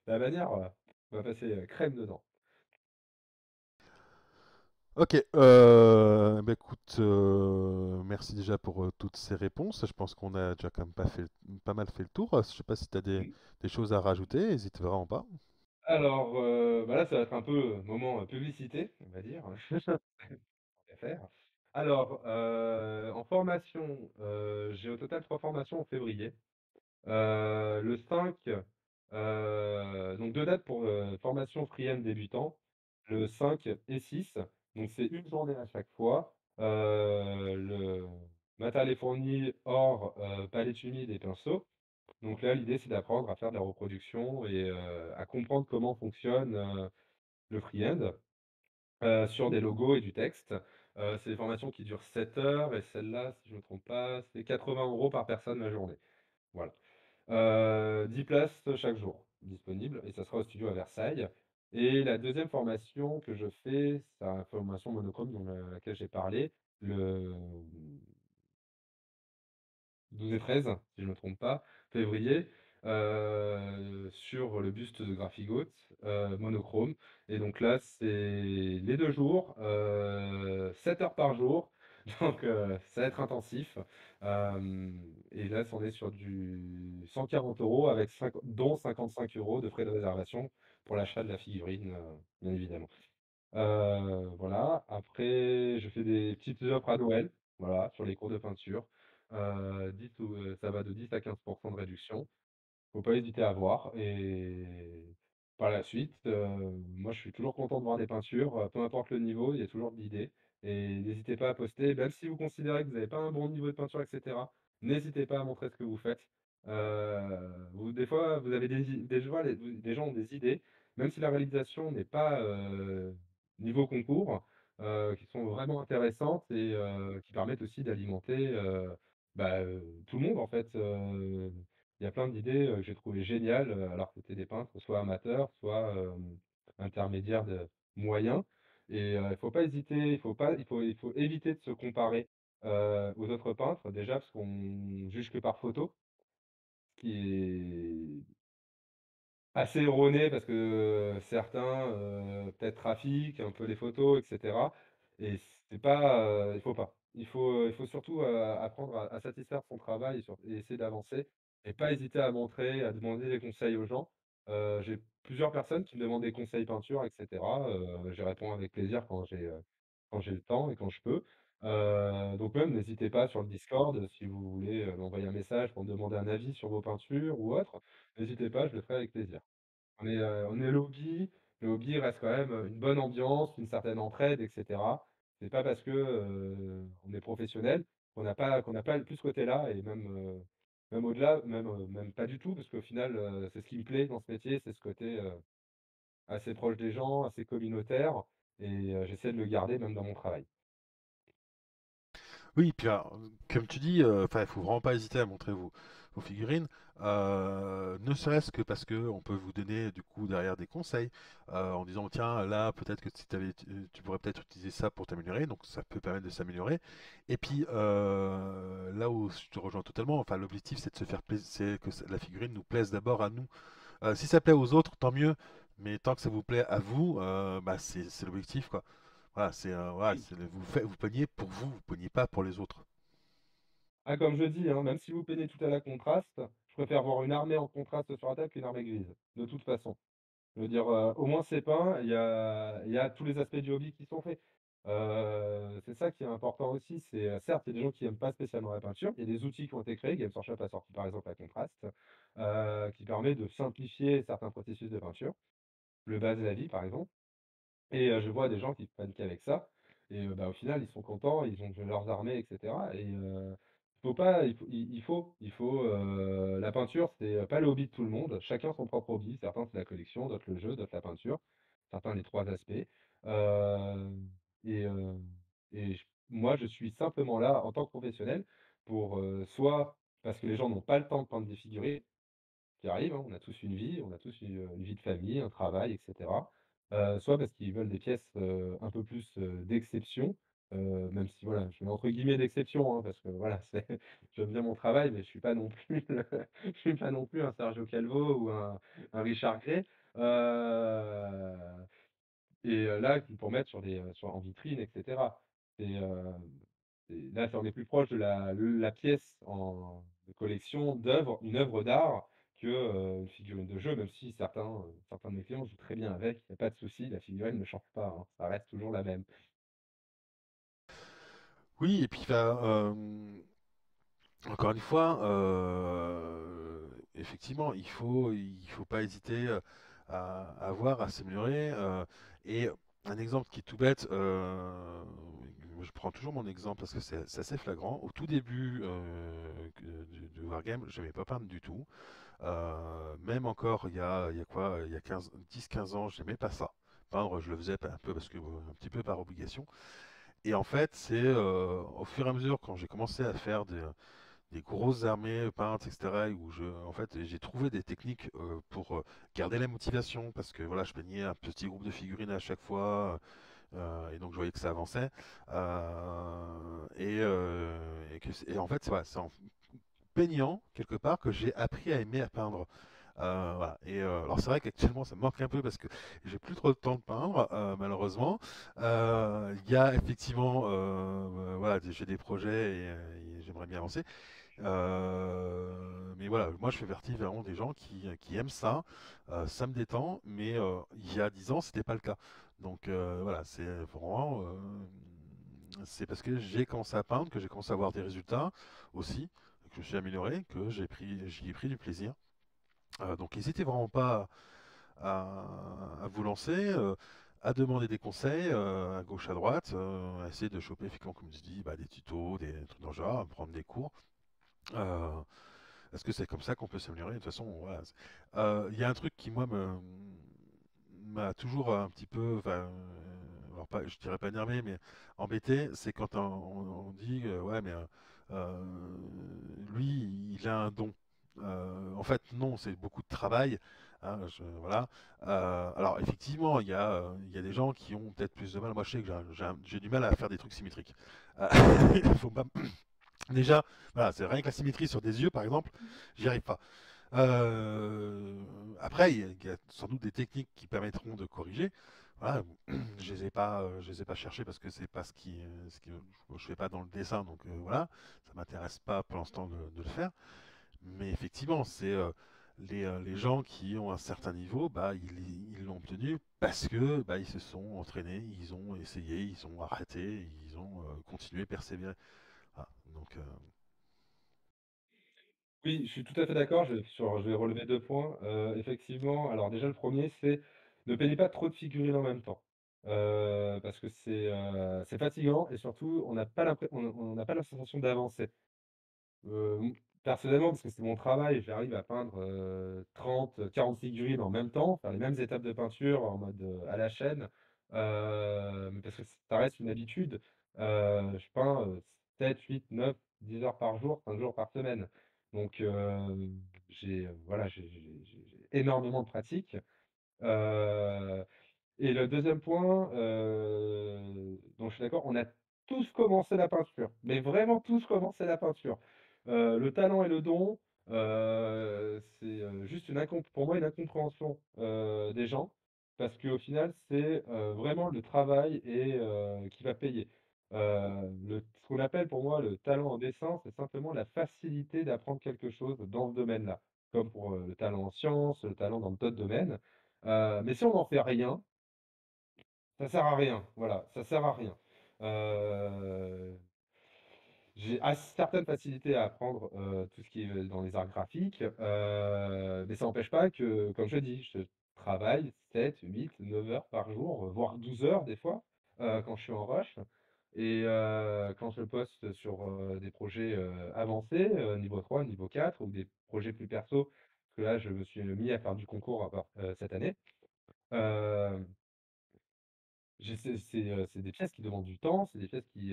la bannière, on va passer, crème dedans. Ok, bah écoute, merci déjà pour toutes ces réponses. Je pense qu'on a déjà quand même pas mal fait le tour. Je sais pas si tu as Mmh. des choses à rajouter, n'hésite vraiment pas. Alors, bah, là, ça va être un peu, moment, publicité, on va dire. Tant qu'à faire. Alors, en formation, j'ai au total 3 formations en février. Le 5, donc 2 dates pour, formation Free-Hand débutant, le 5 et 6. Donc c'est une journée à chaque fois. Le matériel est fourni hors, palette humide et pinceau. Donc là, l'idée, c'est d'apprendre à faire de la reproduction et à comprendre comment fonctionne, le Free-Hand, sur des logos et du texte. C'est des formations qui durent 7 heures et celle-là, si je ne me trompe pas, c'est 80 € par personne la journée. Voilà. 10 places chaque jour disponibles et ça sera au studio à Versailles. Et la deuxième formation que je fais, c'est la formation monochrome dont laquelle j'ai parlé, le 12 et 13, si je ne me trompe pas, février, sur le buste de Graphigoth, monochrome. Et donc là, c'est les 2 jours, 7 heures par jour, donc ça va être intensif. Et là, on est sur du 140 € avec dont 55 € de frais de réservation pour l'achat de la figurine, bien évidemment. Voilà, après je fais des petites offres à Noël, voilà, sur les cours de peinture. 10 ou ça va de 10 à 15 de réduction. Faut pas hésiter à voir et par la suite, moi je suis toujours content de voir des peintures, peu importe le niveau, il y a toujours de l'idée et n'hésitez pas à poster, même si vous considérez que vous n'avez pas un bon niveau de peinture et cetera, n'hésitez pas à montrer ce que vous faites. Des fois, vous avez des je vois des gens ont des idées, même si la réalisation n'est pas, niveau concours, qui sont vraiment intéressantes et qui permettent aussi d'alimenter, bah, tout le monde en fait, il y a plein d'idées, que j'ai trouvées géniales, alors que c'était des peintres soit amateurs, soit, intermédiaires moyens et il faut pas hésiter, il faut éviter de se comparer, aux autres peintres déjà parce qu'on juge que par photo, ce qui est assez erroné parce que, certains, peut-être trafiquent un peu les photos et cetera et c'est pas, il faut pas. Il faut surtout, apprendre à satisfaire son travail et essayer d'avancer et pas hésiter à montrer, à demander des conseils aux gens. J'ai plusieurs personnes qui me demandent des conseils peinture et cetera, j'y réponds avec plaisir quand j'ai le temps et quand je peux. Donc même n'hésitez pas sur le Discord, si vous voulez, m'envoyer un message pour me demander un avis sur vos peintures ou autre, n'hésitez pas, je le ferai avec plaisir. On est le hobby reste quand même, une bonne ambiance, une certaine entraide et cetera. C'est pas parce que, on est professionnel qu'on n'a pas plus ce côté-là et même, même au-delà, même pas du tout parce qu'au final, c'est ce qui me plaît dans ce métier, c'est ce côté, assez proche des gens, assez communautaire et j'essaie de le garder même dans mon travail. Oui, puis alors, comme tu dis, enfin, il faut vraiment pas hésiter à montrer vos figurines, ne serait-ce que parce que on peut vous donner du coup derrière des conseils en disant tiens là peut-être que si tu pourrais peut-être utiliser ça pour t'améliorer, donc ça peut permettre de s'améliorer. Et puis là où je te rejoins totalement, enfin l'objectif c'est de se faire plaisir, c'est que la figurine nous plaise d'abord à nous. Si ça plaît aux autres, tant mieux, mais tant que ça vous plaît à vous, bah, c'est l'objectif quoi. Voilà, voilà, Oui. vous peignez pour vous, vous peignez pas pour les autres. Ah, comme je dis, hein, même si vous peignez tout à la contraste, je préfère voir une armée en contraste sur la table qu'une armée grise, de toute façon. Je veux dire, au moins c'est peint, il y a tous les aspects du hobby qui sont faits. C'est ça qui est important aussi, c'est, certes, il y a des gens qui aiment pas spécialement la peinture, il y a des outils qui ont été créés, Games Workshop a sorti par exemple la contraste, qui permet de simplifier certains processus de peinture. Le base de la vie par exemple. Et je vois des gens qui prennent qu'avec ça et bah, au final, ils sont contents, ils ont leurs armées et cetera et faut pas la peinture, c'est, pas le hobby de tout le monde. Chacun son propre hobby. Certains, c'est la collection, d'autres le jeu, d'autres la peinture. Certains les 3 aspects. Hem et moi, je suis simplement là en tant que professionnel pour, soit parce que les gens n'ont pas le temps de peindre des figurines qui arrive, hein. On a tous une vie, on a tous une vie de famille, un travail et cetera. Soit parce qu'ils veulent des pièces, un peu plus, d'exception, même si voilà, je mets entre guillemets «d'exception», hein, parce que voilà, c'est j'aime bien mon travail, mais je suis pas non plus je suis pas non plus un Sergio Calvo ou un Richard Gray. Heu et là, pour mettre en vitrine et cetera. C'est, là, on est plus proche de la pièce de collection une œuvre d'art que, une figurine de jeu, même si certains de mes clients jouent très bien avec, il y a pas de souci, la figurine ne change pas, hein, ça reste toujours la même. Oui, et puis enfin, encore une fois, effectivement, il faut pas hésiter à voir, à s'améliorer. Et un exemple qui est tout bête, je prends toujours mon exemple parce que c'est assez flagrant. Au tout début du Wargame, je n'aimais pas peindre du tout. Même encore, il y a quoi, il y a 10-15 ans, j'aimais pas ça. Peindre, je le faisais un peu parce que, un petit peu par obligation. Et en fait, c'est au fur et à mesure, quand j'ai commencé à faire des grosses armées peintes, etc., où en fait, j'ai trouvé des techniques pour garder la motivation, parce que voilà, je peignais un petit groupe de figurines à chaque fois, et donc je voyais que ça avançait. Et en fait, c'est en peignant, quelque part, que j'ai appris à aimer à peindre. Voilà. Et alors c'est vrai qu'actuellement ça me manque un peu parce que j'ai plus trop de temps de peindre, malheureusement. Il y a effectivement, voilà, j'ai des projets et j'aimerais bien avancer. Mais voilà, moi je fais partie vraiment des gens qui aiment ça. Ça me détend, mais il y a 10 ans c'était pas le cas. Donc voilà, c'est vraiment, c'est parce que j'ai commencé à peindre, que j'ai commencé à avoir des résultats aussi, que je me suis amélioré, que j'y ai pris du plaisir. Donc n'hésitez vraiment pas à vous lancer, à demander des conseils à gauche, à droite, à essayer de choper, effectivement, comme je dis, bah, des tutos, des trucs dans le genre, à prendre des cours. Euh, Parce que c'est comme ça qu'on peut s'améliorer. De toute façon, voilà. Il y a un truc qui, moi, m'a toujours un petit peu, enfin, alors pas, je dirais pas énervé, mais embêté, c'est quand on dit, ouais, mais euh, lui, il a un don. En fait, non, c'est beaucoup de travail. Hein, voilà. Alors, effectivement, il y a des gens qui ont peut-être plus de mal. Moi, je sais que j'ai du mal à faire des trucs symétriques. Euh, il faut pas, déjà, voilà, c'est rien que la symétrie sur des yeux, par exemple, j'y arrive pas. Après, il y a sans doute des techniques qui permettront de corriger. Voilà, je les ai pas cherchées parce que c'est pas je fais pas dans le dessin, donc voilà, ça m'intéresse pas pour l'instant de le faire. Mais effectivement, c'est les gens qui ont un certain niveau, bah ils l'ont obtenu parce que bah ils se sont entraînés, ils ont essayé, ils ont arrêté, ils ont continué, persévéré. Voilà, donc Oui, je suis tout à fait d'accord, je vais relever 2 points. Effectivement, alors déjà le premier, c'est ne peignez pas trop de figurines en même temps. parce que c'est fatigant et surtout on n'a pas la sensation d'avancer. Mmh, personnellement, parce que c'est mon travail, j'arrive à peindre, 30-40 figurines en même temps, faire les mêmes étapes de peinture en mode, à la chaîne, parce que ça reste une habitude. Je peins, 7-8-9-10 heures par jour, 5 jours par semaine. Donc, voilà, j'ai énormément de pratique. Heu et le deuxième point, dont je suis d'accord, on a tous commencé la peinture, mais vraiment tous commencé la peinture. Le talent et le don, c'est, juste pour moi une incompréhension, des gens, parce qu'au final, c'est, vraiment le travail qui va payer. Ce qu'on appelle pour moi le talent en dessin, c'est simplement la facilité d'apprendre quelque chose dans ce domaine-là, comme pour, le talent en sciences, le talent dans d'autres domaines. Mais si on n'en fait rien, ça sert à rien, voilà, ça sert à rien. Heu, j'ai certaines facilités à apprendre, tout ce qui est, dans les arts graphiques, mais ça n'empêche pas que, comme je dis, je travaille 7-8-9 heures par jour, voire 12 heures des fois, quand je suis en rush quand je poste sur, des projets, avancés, niveau 3, niveau 4 ou des projets plus perso, parce que là, je me suis mis à faire du concours cette année. Hem c'est des pièces qui demandent du temps, c'est des pièces qui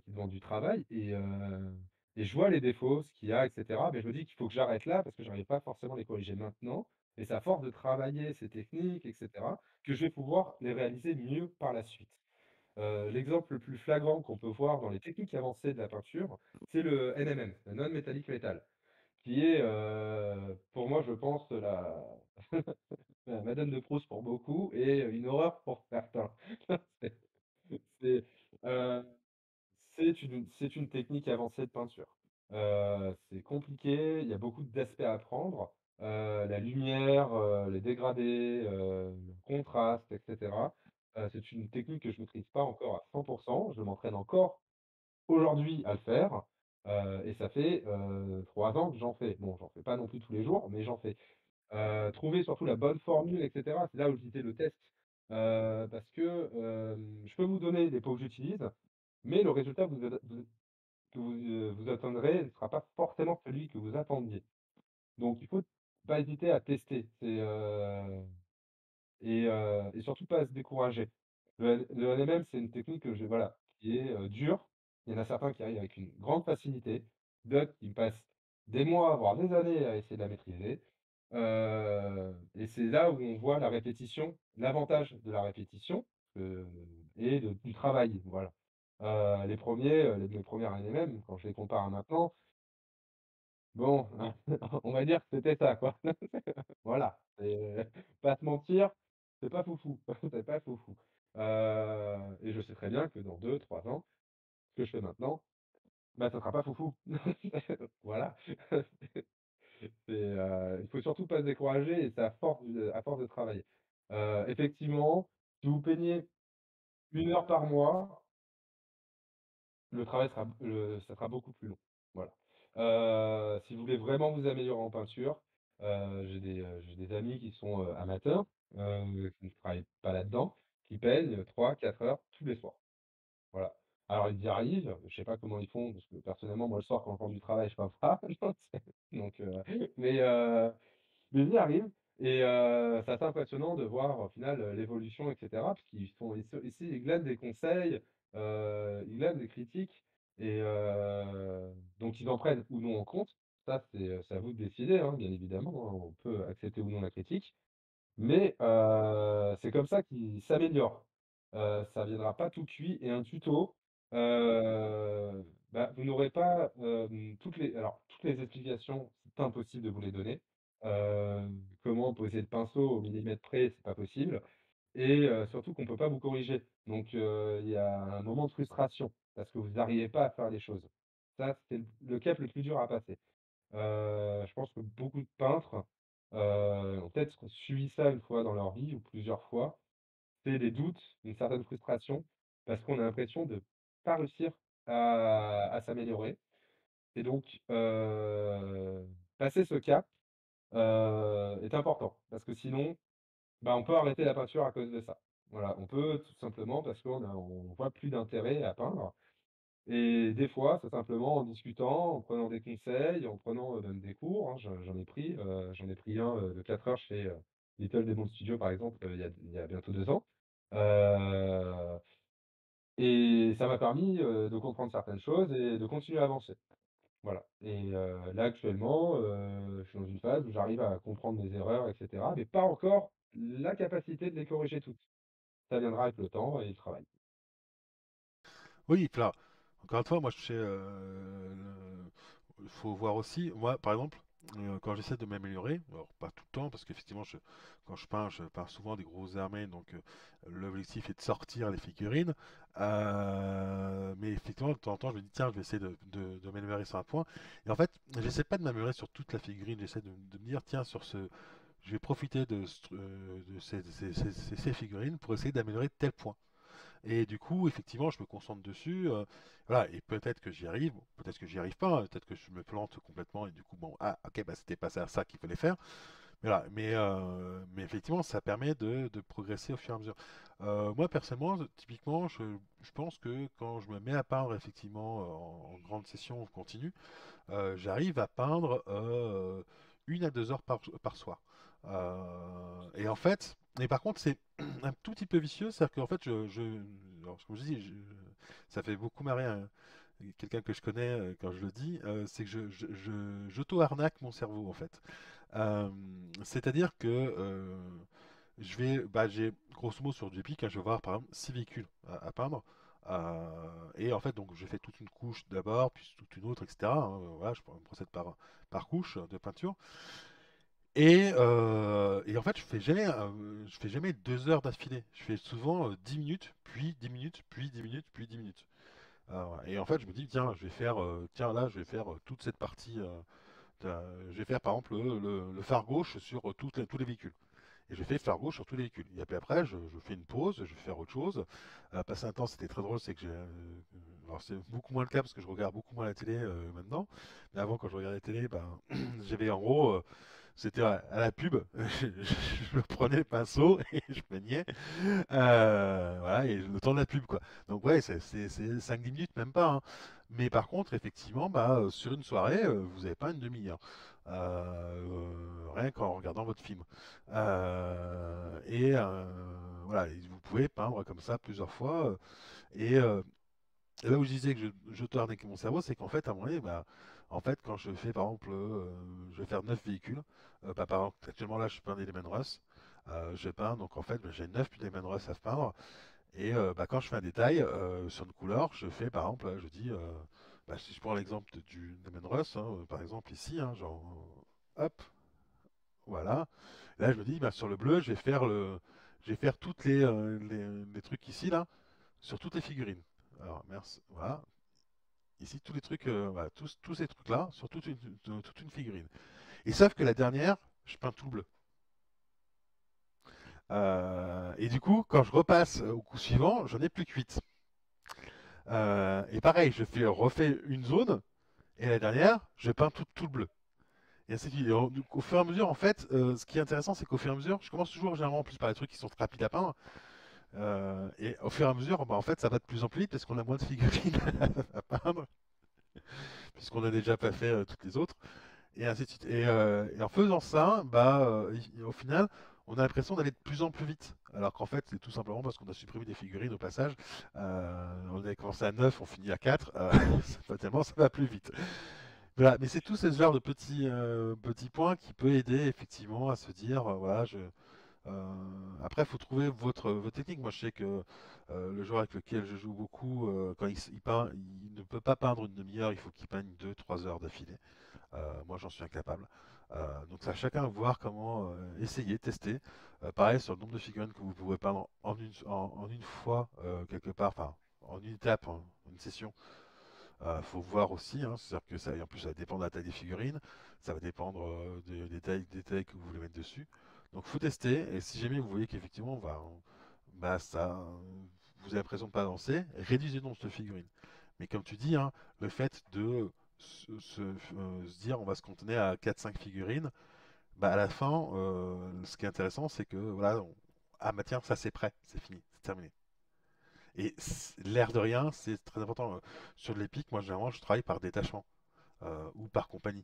demandent du travail et je vois les défauts, ce qu'il y a et cetera, mais je me dis qu'il faut que j'arrête là parce que j'arrive pas forcément à les corriger maintenant et c'est à force de travailler ces techniques et cetera, que je vais pouvoir les réaliser mieux par la suite. L'exemple le plus flagrant qu'on peut voir dans les techniques avancées de la peinture, c'est le NMM, le Non Metallic Metal, qui est, pour moi, je pense, la Madeleine de Proust pour beaucoup et une horreur pour certains. C'est, heu, c'est une technique avancée de peinture. C'est compliqué, il y a beaucoup d'aspects à apprendre, la lumière, les dégradés, le contraste et cetera. C'est une technique que je maîtrise pas encore à 100. Je m'entraîne encore aujourd'hui à le faire, et ça fait, 3 ans que j'en fais. Bon, j'en fais pas non plus tous les jours, mais j'en fais. Trouver surtout la bonne formule et cetera, c'est là où je disais le test. Parce que, je peux vous donner les pots que j'utilise, mais le résultat que vous atteindrez ne sera pas forcément celui que vous attendiez. Donc il faut pas hésiter à tester. Et surtout pas à se décourager. Le LMM, c'est une technique voilà, qui est, dure. Il y en a certains qui arrivent avec une grande facilité, d'autres qui passent des mois, voire des années à essayer de la maîtriser. Et c'est là où on voit la répétition, l'avantage de la répétition, heu du travail, voilà. Mes premières LMM, quand je les compare à maintenant, bon, on va dire que c'était ça, quoi. Voilà, pas se mentir, c'est pas foufou, c'est pas foufou. Et je sais très bien que dans 2-3 ans, ce que je fais maintenant, bah, ça sera pas foufou. Voilà. Il faut surtout pas se décourager et c'est à force de travailler. Effectivement, si vous peignez 1 heure par mois, le travail sera ça sera beaucoup plus long. Voilà. Si vous voulez vraiment vous améliorer en peinture, j'ai des amis qui sont, amateurs, qui ne travaillent pas là-dedans, qui peignent 3-4 heures tous les soirs. Voilà. Alors ils y arrivent, je sais pas comment ils font, parce que personnellement, moi, le soir, quand je rentre du travail, je peins pas. Donc mais mais ils y arrivent c'est assez impressionnant de voir au final, l'évolution et cetera, parce qu'ils font ici, ils glanent des conseils, ils glanent des critiques et donc ils en prennent ou non en compte. Ça, c'est à vous de décider, hein, bien évidemment, hein, on peut accepter ou non la critique. Mais c'est comme ça qu'il s'améliore. Ça viendra pas tout cuit et un tuto, bah, vous n'aurez pas, toutes les explications, c'est impossible de vous les donner. Comment poser le pinceau au millimètre près, c'est pas possible et surtout qu'on peut pas vous corriger. Donc il y a un moment de frustration parce que vous n'arrivez pas à faire les choses. Ça, c'est le cap le plus dur à passer. Je pense que beaucoup de peintres, ont peut-être subi ça une fois dans leur vie ou plusieurs fois. C'est des doutes, une certaine frustration, parce qu'on a l'impression de pas réussir à s'améliorer et donc passer ce cap, est important parce que sinon, bah, on peut arrêter la peinture à cause de ça. Voilà, on peut tout simplement parce qu'on voit plus d'intérêt à peindre et des fois, c'est simplement en discutant, en prenant des conseils, en prenant, même des cours, hein. J'en ai pris un, de 4 heures chez, Little Demon Studio par exemple, il y a bientôt 2 ans. Heu et ça m'a permis, de comprendre certaines choses et de continuer à avancer. Voilà et là actuellement, je suis dans une phase où j'arrive à comprendre mes erreurs et cetera, mais pas encore la capacité de les corriger toutes. Ça viendra avec le temps et le travail. Oui, puis là, encore une fois, moi je sais, il faut voir aussi, moi par exemple, quand j'essaie de m'améliorer, alors pas tout le temps, parce qu'effectivement, quand je peins souvent des grosses armées, donc l'objectif est de sortir les figurines, mais effectivement, de temps en temps, je me dis, tiens, je vais essayer de m'améliorer sur un point, et en fait, j'essaie pas de m'améliorer sur toute la figurine, j'essaie de me dire, tiens, je vais profiter de ces figurines pour essayer d'améliorer tel point. Et du coup, effectivement, je me concentre dessus. Voilà, et peut-être que j'y arrive, peut-être que j'y arrive pas, hein, peut-être que je me plante complètement et du coup, bon, ah, ok, bah c'était pas ça qu'il fallait faire. Mais, voilà, mais effectivement, ça permet de progresser au fur et à mesure. Moi, personnellement, typiquement, je pense que quand je me mets à peindre, effectivement, en grande session continue, j'arrive à peindre 1 à 2 heures par soir. Et en fait, et par contre, c'est un tout petit peu vicieux, c'est-à-dire qu'en fait, alors, comme je dis, ça fait beaucoup marrer quelqu'un que je connais quand je le dis, c'est que j'auto-arnaque mon cerveau en fait. C'est-à-dire que j'ai grosso modo sur du Epic, hein, je vais voir par exemple 6 véhicules à peindre. Et en fait, donc je fais toute une couche d'abord, puis toute une autre, etc. Hein, voilà, je procède par couche de peinture. Et en fait, je fais jamais 2 heures d'affilée. Je fais souvent 10 minutes, puis 10 minutes, puis 10 minutes, puis 10 minutes. Voilà. Et en fait, je me dis, tiens, tiens, là, je vais faire toute cette partie. Je vais faire par exemple le phare gauche sur tous les véhicules. Et je fais phare gauche sur tous les véhicules. Et puis après, je fais une pause, je vais faire autre chose. Passer un temps, c'était très drôle, c'est que alors c'est beaucoup moins le cas parce que je regarde beaucoup moins la télé maintenant. Mais avant, quand je regardais la télé, ben, j'avais en gros, c'était à la pub, je prenais le pinceau et je peignais. Voilà, et le temps de la pub, quoi. Donc ouais, c'est 5-10 minutes, même pas, hein. Mais par contre, effectivement, bah, sur une soirée, vous n'avez pas une demi-heure. Rien qu'en regardant votre film. Voilà, et vous pouvez peindre comme ça plusieurs fois. Et, euh, et là où je disais que je tourne avec mon cerveau, c'est qu'en fait, à un moment donné, bah, en fait, quand je fais, par exemple, je vais faire 9 véhicules, bah, par exemple, actuellement là, je peins des Leman Russ, je peins, donc en fait, bah, j'ai 9 Leman Russ à peindre, et bah, quand je fais un détail sur une couleur, je fais, par exemple, là, je dis, bah, si je prends l'exemple du Leman Russ, hein, par exemple ici, hein, genre, hop, voilà, là, je me dis, bah, sur le bleu, je vais faire les trucs ici, là, sur toutes les figurines. Alors, merci, voilà, ici, tous les trucs, voilà, tous ces trucs-là, sur toute une figurine. Et sauf que la dernière, je peins tout le bleu. Et du coup, quand je repasse au coup suivant, j'en ai plus que 8. Et pareil, refais une zone, et la dernière, je peins tout le bleu. Et ainsi de suite. Au fur et à mesure, en fait, ce qui est intéressant, c'est qu'au fur et à mesure, je commence toujours généralement en plus par les trucs qui sont rapides à peindre. Et au fur et à mesure, bah, en fait, ça va de plus en plus vite parce qu'on a moins de figurines à peindre, puisqu'on a déjà pas fait toutes les autres. Et ainsi de suite. Et en faisant ça, bah, au final, on a l'impression d'aller de plus en plus vite. Alors qu'en fait, c'est tout simplement parce qu'on a supprimé des figurines au passage. On avait commencé à 9, on finit à 4. Fatalement, ça va plus vite. Voilà. Mais c'est tout ce genre de petits points qui peut aider effectivement à se dire, voilà, après, il faut trouver votre technique. Moi, je sais que le joueur avec lequel je joue beaucoup, quand il peint, il ne peut pas peindre une demi-heure, il faut qu'il peigne 2, 3 heures d'affilée. Moi, j'en suis incapable. Donc, c'est à chacun de voir comment essayer, tester. Pareil sur le nombre de figurines que vous pouvez peindre en une fois, quelque part, enfin, en une étape, en une session. Faut voir aussi, hein, c'est-à-dire que ça, et en plus, ça dépend de la taille des figurines, ça va dépendre des tailles que vous voulez mettre dessus. Donc, faut tester. Et si jamais vous voyez qu'effectivement, bah, vous avez l'impression de pas avancer, réduisez donc cette figurine. Mais comme tu dis, hein, le fait de se dire on va se contenir à 4-5 figurines, bah à la fin, ce qui est intéressant, c'est que voilà, ah bah tiens, ça c'est prêt, c'est fini, c'est terminé. Et l'air de rien, c'est très important. Sur l'Epic, moi généralement je travaille par détachement ou par compagnie.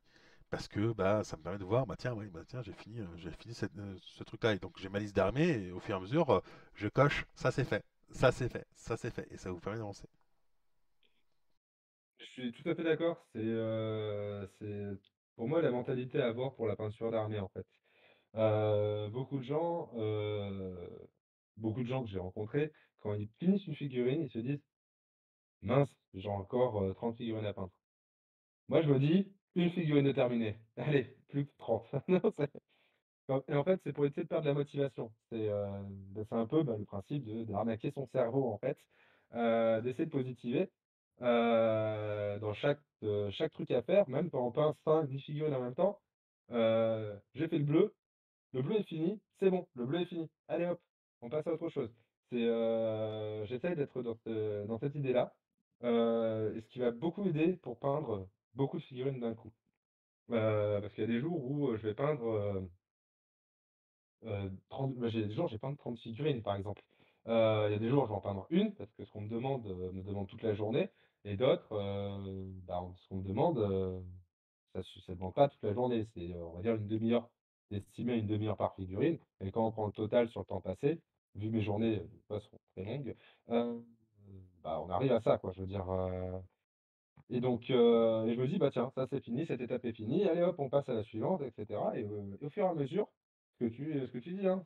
Parce que bah, ça me permet de voir, bah tiens, oui, bah, tiens, j'ai fini ce truc-là. Et donc j'ai ma liste d'armées, et au fur et à mesure, je coche, ça c'est fait, ça c'est fait, ça c'est fait. Et ça vous permet d'avancer. Je suis tout à fait d'accord. C'est pour moi la mentalité à avoir pour la peinture d'armée, en fait. Beaucoup de gens, beaucoup de gens que j'ai rencontrés, quand ils finissent une figurine, ils se disent: «Mince, j'ai encore, 30 figurines à peindre». Moi, je me dis: «Une figurine de terminée. Allez, plus que 30». Non, et en fait, c'est pour éviter de perdre la motivation. C'est un peu, bah, le principe d'arnaquer son cerveau, en fait, d'essayer de positiver, dans chaque truc à faire, même quand on peint 5-10 figurines en même temps. J'ai fait le bleu est fini, c'est bon, le bleu est fini. Allez hop, on passe à autre chose. J'essaye d'être dans cette idée-là, et ce qui va beaucoup aider pour peindre beaucoup de figurines d'un coup. Parce qu'il y a des jours où, je vais peindre, 30 bah, j'ai des jours, j'ai peint 30 figurines, par exemple. Il y a des jours, je vais en peindre une parce que ce qu'on me demande toute la journée, et d'autres, bah, ce qu'on me demande, ça demande pas toute la journée. On va dire une demi heure, estimé à une demi heure par figurine, et quand on prend le total sur le temps passé, vu mes journées, des fois sont très longues, heu, bah, on arrive à ça, quoi. Je veux dire, et je me dis: «Bah, tiens, ça c'est fini, cette étape est finie, allez hop, on passe à la suivante» et cetera, et au fur et à mesure, ce que tu dis, hein,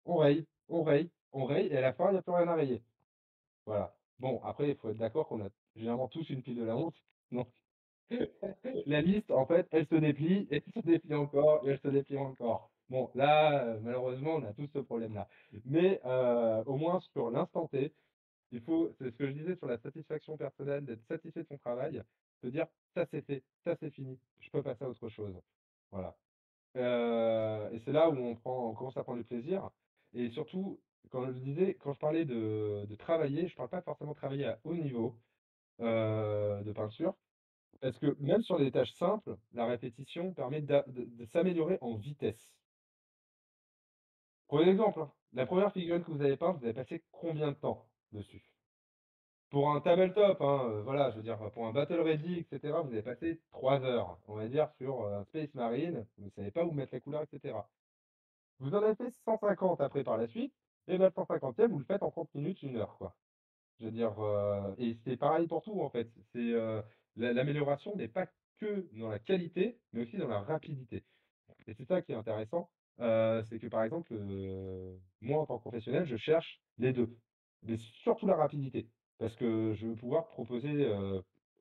on raye, on raye, on raye, et à la fin, il y a plus rien à rayer. Voilà. Bon, après, il faut être d'accord qu'on a généralement tous une pile de la honte, donc la liste, en fait, elle se déplie et elle se déplie encore et elle se déplie encore. Bon, là, malheureusement, on a tous ce problème-là. Mais au moins sur l'instant T, c'est ce que je disais sur la satisfaction personnelle, d'être satisfait de son travail, se dire: «Ça c'est fait, ça c'est fini, je peux passer à autre chose». Voilà, et c'est là où on commence à prendre du plaisir, et surtout, quand je parlais de travailler, je parle pas forcément de travailler à haut niveau, de peinture, parce que même sur des tâches simples, la répétition permet de s'améliorer en vitesse. Prenez l'exemple, hein, la première figurine que vous avez peinte, vous avez passé combien de temps dessus? Pour un tabletop, hein, voilà, je veux dire, pour un battle ready, et cetera, vous avez passé 3 heures, on va dire, sur, un Space Marine, vous ne savez pas où mettre la couleur, et cetera. Vous en avez fait 150 après par la suite, et bah, le 150e, vous le faites en 30 minutes, 1 heure, quoi. Je veux dire, et c'est pareil pour tout, en fait. L'amélioration n'est pas que dans la qualité, mais aussi dans la rapidité. Et c'est ça qui est intéressant, c'est que, par exemple, moi, en tant que professionnel, je cherche les 2, mais surtout la rapidité. Parce que je veux pouvoir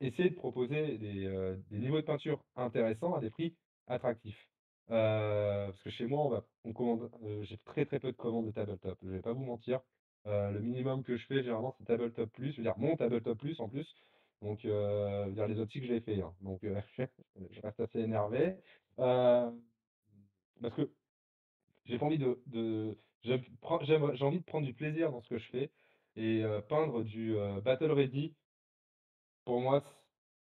essayer de proposer des niveaux de peinture intéressants à des prix attractifs. Parce que chez moi, on commande, j'ai très, très peu de commandes de tabletop. Je vais pas vous mentir, le minimum que je fais généralement, c'est tabletop plus, je veux dire mon tabletop plus en plus. Donc, je veux dire les autres cycles, je les fait, hein. Donc, je reste assez énervé. Heu Parce que j'ai pas envie j'ai envie de prendre du plaisir dans ce que je fais, et peindre du, battle ready, pour moi,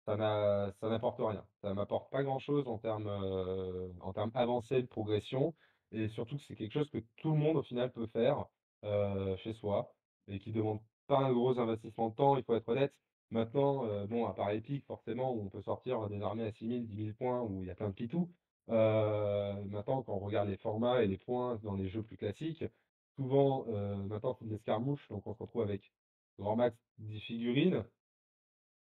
ça n'apporte rien. Ça m'apporte pas grand-chose en termes avancés de progression, et surtout que c'est quelque chose que tout le monde au final peut faire, chez soi, et qui demande pas un gros investissement de temps, il faut être honnête. Maintenant, bon, à part Epic forcément, où on peut sortir des armées à 6 000, 10 000 points, où il y a plein de pitous. Maintenant, quand on regarde les formats et les points dans les jeux plus classiques, souvent, maintenant c'est de l'escarmouche, donc on se retrouve avec grand max 10 figurines.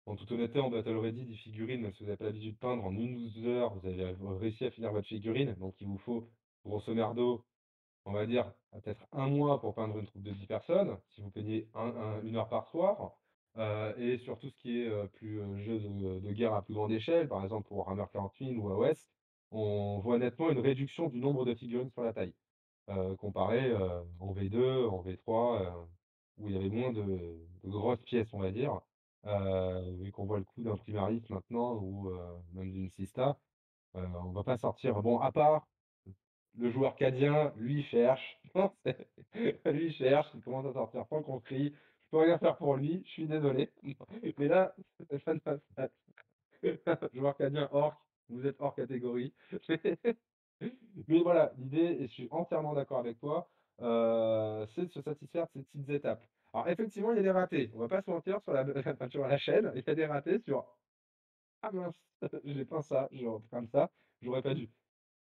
En toute honnêteté, en battle ready, 10 figurines, même si vous n'avez pas l'habitude de peindre, en 1 ou 2 heures, vous avez réussi à finir votre figurine. Donc il vous faut, grosso merdo, on va dire, peut-être 1 mois pour peindre une troupe de 10 personnes, si vous peignez 1 heure par soir. Et sur tout ce qui est, jeu de guerre à plus grande échelle, par exemple pour Warhammer 40 000 ou AOS, on voit nettement une réduction du nombre de figurines sur la taille, comparé, en V2, en V3, où il y avait moins de grosses pièces, on va dire. Vu qu'on voit le coût d'un Primaris maintenant, ou même d'une Sista, on va pas sortir, bon, à part le joueur cadien, lui, il cherche. Non, lui, il cherche, il commence à sortir sans qu'on crie. Je peux rien faire pour lui, je suis désolé. Mais là, ça ne passe pas. Joueur cadien orc, vous êtes hors catégorie. Mais voilà, l'idée, et je suis entièrement d'accord avec toi, c'est de se satisfaire de ces petites étapes. Alors effectivement, il y a des ratés. On va pas se mentir sur la la peinture à la chaîne, il y a des ratés sur: «Ah mince, j'ai peint ça, j'aurais comme ça, j'aurais pas dû».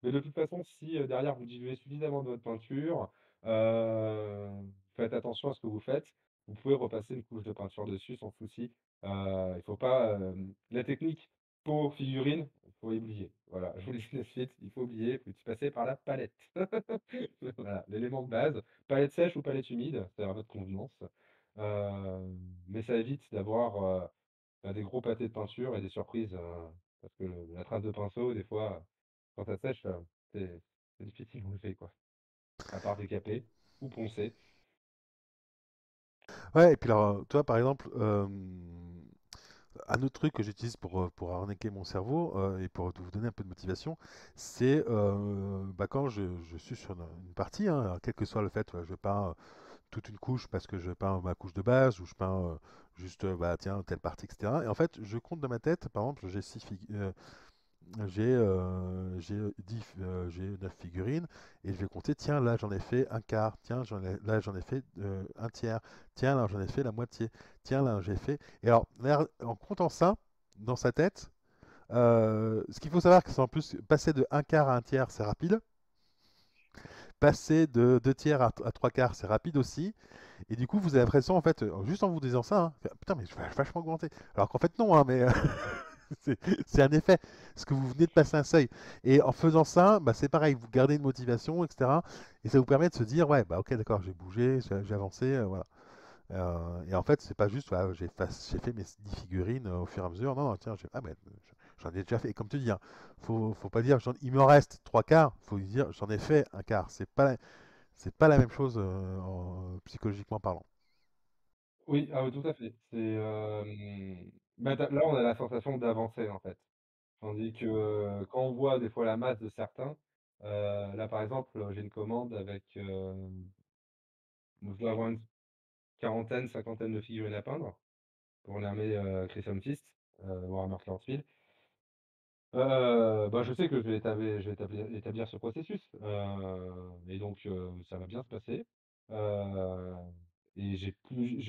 Mais de toute façon, si, derrière vous diluez suffisamment de votre peinture, faites attention à ce que vous faites, vous pouvez repasser une couche de peinture dessus sans souci. Il faut pas, la technique peau figurine, il faut oublier. Voilà, je vous le dis de suite, il faut oublier, il faut passer par la palette. Voilà, l'élément de base, palette sèche ou palette humide, c'est à votre convenance. Mais ça évite d'avoir, des gros pâtés de peinture et des surprises, parce que la trace de pinceau, des fois, quand ça sèche, c'est c'est difficile à enlever, quoi. À part décaper ou poncer. Ouais, et puis alors, toi, par exemple, un autre truc que j'utilise pour arnaquer mon cerveau et pour vous donner un peu de motivation, c'est bah, quand je suis sur une partie, hein, alors, quel que soit le fait, je peins toute une couche parce que je peins ma couche de base ou je peins juste, bah, tiens, telle partie, etc. Et en fait, je compte dans ma tête, par exemple, j'ai 9 figurines et je vais compter, tiens, là j'en ai fait un quart, tiens, là j'en ai fait un tiers, tiens, là j'en ai fait la moitié, tiens, là j'ai fait. Et alors, là, en comptant ça dans sa tête, ce qu'il faut savoir, c'est en plus, passer de un quart à un tiers, c'est rapide. Passer de deux tiers à trois quarts, c'est rapide aussi. Et du coup, vous avez l'impression, en fait, juste en vous disant ça, hein, putain, mais je vais vachement augmenter. Alors qu'en fait, non, hein, mais c'est un effet, parce que vous venez de passer un seuil. Et en faisant ça, bah, c'est pareil, vous gardez une motivation, etc. Et ça vous permet de se dire, ouais, bah ok, d'accord, j'ai bougé, j'ai avancé, voilà. Et en fait, c'est pas juste, voilà, j'ai fait mes 10 figurines au fur et à mesure. Non, non, tiens, ah, ben, j'en ai déjà fait. Et comme tu dis, hein, faut pas dire, il me reste trois quarts, faut dire, j'en ai fait un quart. C'est pas la même chose psychologiquement parlant. Oui, ah oui, tout à fait. C'est, bah, là, on a la sensation d'avancer, en fait. Tandis que, quand on voit des fois la masse de certains, là, par exemple, j'ai une commande avec, je dois avoir une quarantaine, cinquantaine de figurines à peindre pour l'armée, Chryssantiste, Warhammer 40 000. Bah, je sais que je vais établir ce processus, et donc ça va bien se passer. Heu et j'ai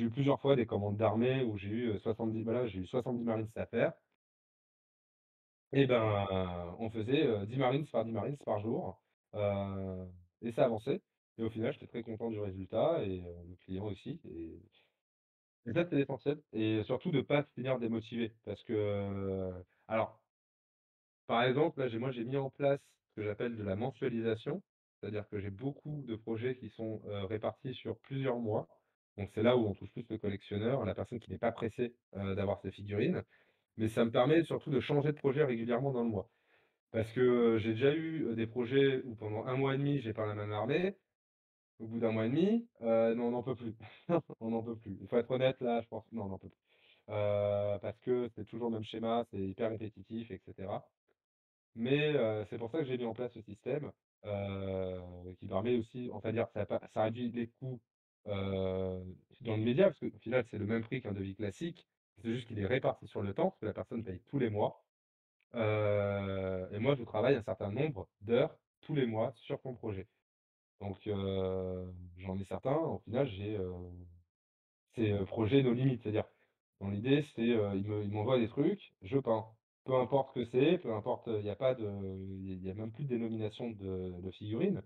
eu plusieurs fois des commandes d'armée où j'ai eu, 70 voilà, j'ai eu 70 marines à faire et ben, on faisait, 10 marines par 10 marines par jour, heu et ça avançait et au final, j'étais très content du résultat et le client aussi et ça, c'est l'essentiel et surtout de pas se finir démotivé parce que, alors par exemple, là, j'ai mis en place ce que j'appelle de la mensualisation, c'est-à-dire que j'ai beaucoup de projets qui sont, répartis sur plusieurs mois. Donc c'est là où on touche plus le collectionneur, la personne qui n'est pas pressée, d'avoir ses figurines. Mais ça me permet surtout de changer de projet régulièrement dans le mois. Parce que, j'ai déjà eu, des projets où pendant un mois et demi, j'ai peint la même armée. Au bout d'un mois et demi, non, on n'en peut plus. On n'en peut plus. Il faut être honnête là, je pense non, on n'en peut plus. Parce que c'est toujours le même schéma, c'est hyper répétitif et cetera. Mais c'est pour ça que j'ai mis en place ce système, qui permet aussi on va dire ça réduit les coûts, dans l'immédiat parce qu'au final, c'est le même prix qu'un devis classique. C'est juste qu'il est réparti sur le temps, parce que la personne paye tous les mois. Et moi, je travaille un certain nombre d'heures tous les mois sur ton projet. Donc j'en ai certains, au final, c'est, projet no limite. C'est-à-dire, dans l'idée, c'est, il m'envoie des trucs, je peins. Peu importe ce que c'est, peu importe, il y a pas de il y a même plus de dénomination de figurines.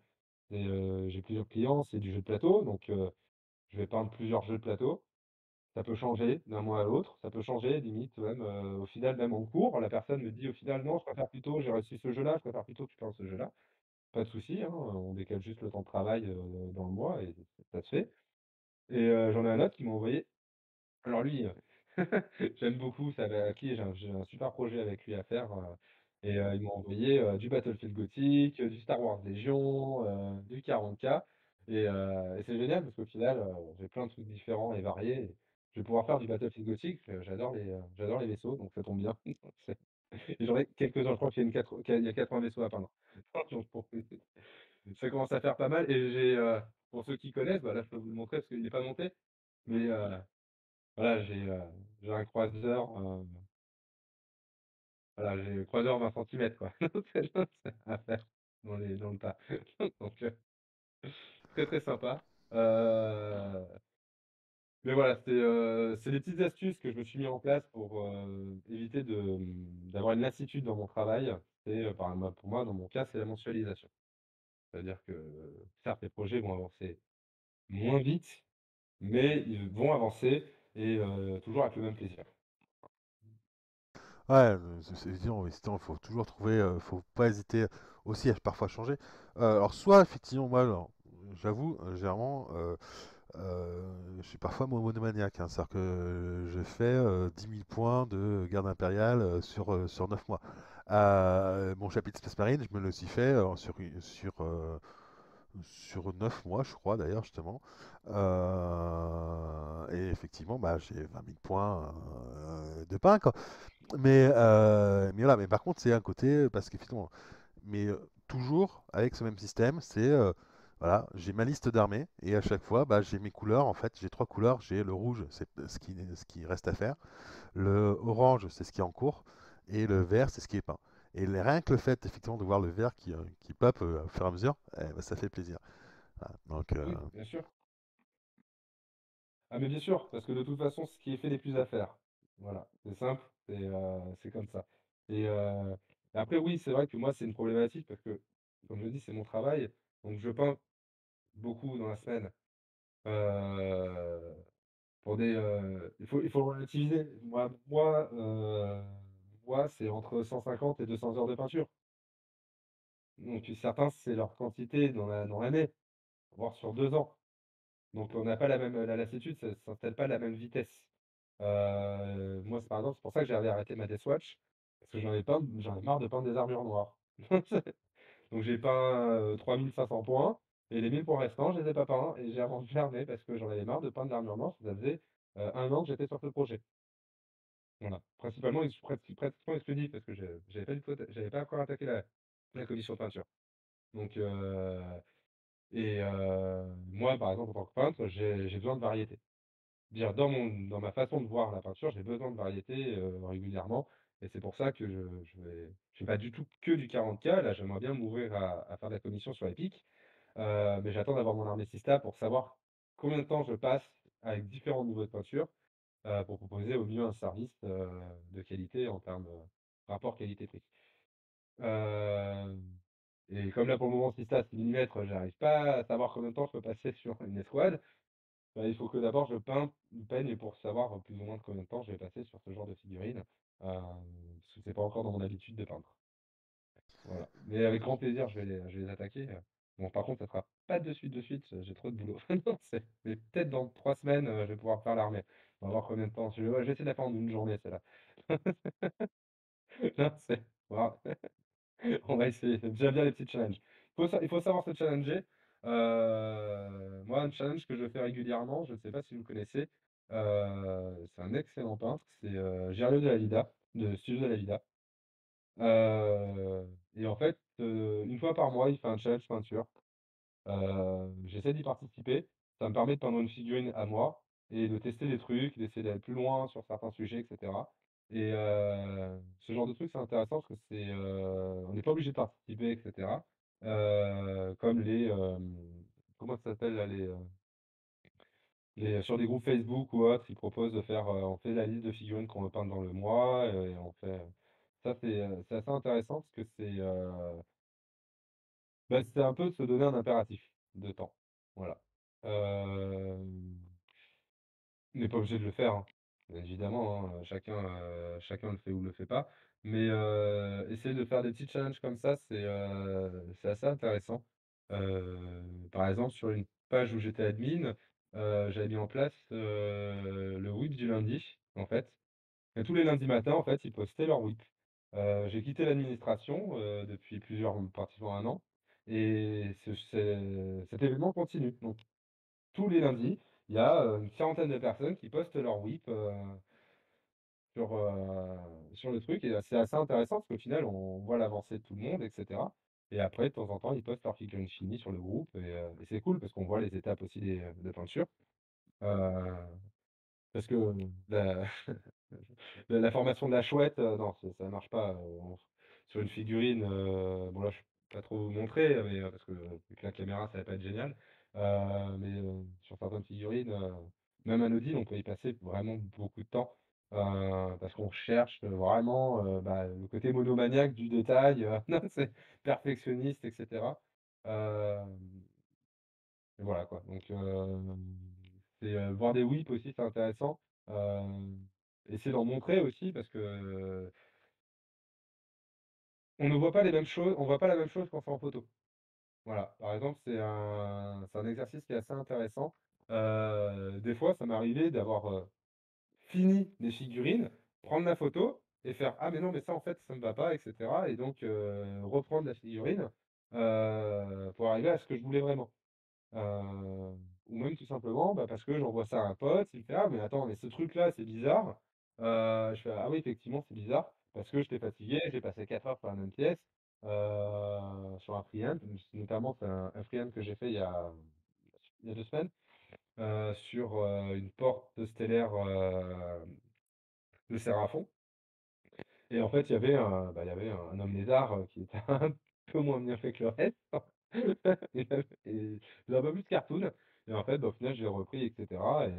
Et j'ai plusieurs clients, c'est du jeu de plateau, donc je vais peindre plusieurs jeux de plateau. Ça peut changer d'un mois à l'autre, ça peut changer limite même, au final même en cours, la personne me dit: «Au final, non, je préfère plutôt j'ai reçu ce jeu-là, je préfère plutôt que tu peins ce jeu-là». Pas de souci, hein, on décale juste le temps de travail, dans le mois et ça se fait. Et j'en ai un autre qui m'a envoyé alors lui, j'aime beaucoup, ça va qui j'ai un super projet avec lui à faire, et il m'a envoyé, du Battlefield Gothic, du Star Wars Légion, du 40K et c'est génial parce qu'au final, j'ai plein de trucs différents et variés. Je vais pouvoir faire du Battlefield Gothic, j'adore les vaisseaux, donc ça tombe bien. C'est et j'en ai quelques-uns, je crois qu'il y a 80 vaisseaux à peindre. Donc bon, ça commence à faire pas mal et pour ceux qui connaissent, bah, là, je peux vous le montrer parce qu'il est pas monté, mais voilà, j'ai un croiseur, voilà, j'ai le croiseur 20 centimètres quoi. C'est à faire dans le tas. Donc très, très sympa. Heu, mais voilà, c'est des petites astuces que je me suis mis en place pour, éviter d'avoir une lassitude dans mon travail. C'est, par ma pour moi, dans mon cas, c'est la mensualisation. C'est-à-dire que, certes, les projets vont avancer moins vite, mais ils vont avancer et toujours avec le même plaisir. Ouais, c'est évident, oui, il faut toujours trouver, faut pas hésiter aussi à parfois changer. Alors soit effectivement, moi, alors, j'avoue, généralement, je suis parfois monomaniaque, hein, c'est-à-dire que je fais 10 000 points de garde impériale sur 9 mois. Mon chapitre Space Marine, je me le suis fait sur 9 mois, je crois d'ailleurs, justement. Et effectivement, bah, j'ai 20 000 points de pain, quoi. Mais voilà, mais par contre, c'est un côté, parce qu'effectivement, mais toujours avec ce même système, c'est voilà, j'ai ma liste d'armées et à chaque fois, bah, j'ai mes couleurs. En fait, j'ai trois couleurs. J'ai le rouge, c'est ce qui reste à faire. Le orange, c'est ce qui est en cours. Et le vert, c'est ce qui est peint. Et rien que le fait, effectivement, de voir le vert qui pop au fur et à mesure, bah, ça fait plaisir. Voilà. Donc, Oui, bien sûr. Ah mais bien sûr, parce que de toute façon, ce qui est fait n'est plus à faire. Voilà, c'est simple, c'est comme ça. Et après oui, c'est vrai que moi, c'est une problématique parce que, comme je dis, c'est mon travail, donc je peins beaucoup dans la semaine. Heu, il faut le relativiser. Moi, c'est entre 150 et 200 heures de peinture. Donc certains, c'est leur quantité dans l'année, voire sur 2 ans. Donc on n'a pas la lassitude, ça s'installe pas à la même vitesse. Moi, c'est par exemple, c'est pour ça que j'avais arrêté ma Deathwatch, parce que j'en ai marre de peindre des armures noires. Donc j'ai peint, 3 500 points et les 1 000 points restants, je les ai pas peints et j'ai fermé parce que j'en avais marre de peindre de l'armure noire. Ça faisait, 1 an que j'étais sur ce projet. Voilà, principalement pratiquement exclusif parce que j'avais pas encore attaqué la commission de peinture. Donc moi, par exemple, en tant que peintre, j'ai besoin de variété. Dire dans ma façon de voir la peinture, j'ai besoin de variété, régulièrement et c'est pour ça que je fais pas du tout que du 40K. Là, j'aimerais bien m'ouvrir à faire de la commission sur Epic, mais j'attends d'avoir mon armée Sista pour savoir combien de temps je passe avec différents niveaux de peinture, pour proposer au mieux un service, de qualité en termes, rapport qualité-prix. Hem et comme là, pour le moment, Sista 6 millimètres, j'arrive pas à savoir combien de temps je peux passer sur une escouade. Bah, il faut que d'abord je peigne pour savoir plus ou moins combien de temps je vais passer sur ce genre de figurine, parce que c'est pas encore dans mon habitude de peindre. Voilà. Mais avec grand plaisir, je vais les attaquer. Bon, par contre, ça sera pas de suite, j'ai trop de boulot. Non, mais peut-être dans 3 semaines, je vais pouvoir faire l'armée. On va voir combien de temps. Ouais, je vais essayer de la faire en une journée, celle-là. Non, voilà. On va essayer. J'aime bien les petits challenges. Il faut savoir se challenger. Moi, un challenge que je fais régulièrement, je ne sais pas si vous le connaissez, c'est un excellent peintre, c'est Gerio de la Vida, de Studio de la Vida. Et en fait, 1 fois par mois, il fait un challenge peinture. J'essaie d'y participer. Ça me permet de peindre une figurine à moi et de tester des trucs, d'essayer d'aller plus loin sur certains sujets, et cetera. Et ce genre de truc, c'est intéressant parce que on n'est pas obligé de participer, et cetera. Comme comment ça s'appelle là? Sur des groupes Facebook ou autres, ils proposent de faire, on fait la liste de figurines qu'on veut peindre dans le mois, et on fait, ça c'est assez intéressant parce que c'est un peu se donner un impératif de temps. Voilà. Hem, on n'est pas obligé de le faire, hein, bien évidemment, hein, chacun le fait ou le fait pas. Mais essayer de faire des petits challenges comme ça, c'est assez intéressant. Par exemple, sur une page où j'étais admin, j'avais mis en place, le whip du lundi, en fait. Et tous les lundis matins, en fait, ils postaient leur whip. J'ai quitté l'administration, depuis pratiquement 1 an et cet événement continue. Donc tous les lundis, il y a, une quarantaine de personnes qui postent leur whip, sur le truc et c'est assez intéressant parce qu'au final, on voit l'avancée de tout le monde et cetera et après, de temps en temps, ils postent leur figurine finie sur le groupe et c'est cool parce qu'on voit les étapes aussi de peinture. Heu, parce que la la formation de la chouette, non, ça marche pas, sur une figurine, bon là, je peux pas trop vous montrer, mais parce que avec la caméra, ça va pas être génial. Mais sur certaines figurines, même anodines, on peut y passer vraiment beaucoup de temps, parce qu'on cherche vraiment, le côté monomaniaque du détail, non, c'est perfectionniste et cetera. Hem et voilà quoi, donc c'est, voir des whips aussi, c'est intéressant. Essayer d'en montrer aussi parce que on ne voit pas les mêmes choses on voit pas la même chose quand c'est en photo. Voilà, par exemple, c'est un exercice qui est assez intéressant. Des fois, ça m'est arrivé d'avoir, fini des figurines, prendre la photo et faire: «Ah mais non, mais ça en fait, ça me va pas» et cetera et donc reprendre la figurine, pour arriver à ce que je voulais vraiment. Ou même tout simplement, parce que j'envoie ça à un pote, il me fait: «Ah mais attends, mais ce truc-là, c'est bizarre». Je fais: «Ah oui, effectivement, c'est bizarre parce que j'étais fatigué, j'ai passé 4 heures sur la même pièce, sur un freehand». Notamment, c'est un freehand que j'ai fait il y a 2 semaines, sur, une porte stellaire, de Sérafon et en fait, il y avait un homme lézard, qui était un peu moins bien fait que le reste. Et c'est un peu plus cartoon et en fait, au final, j'ai repris et cetera et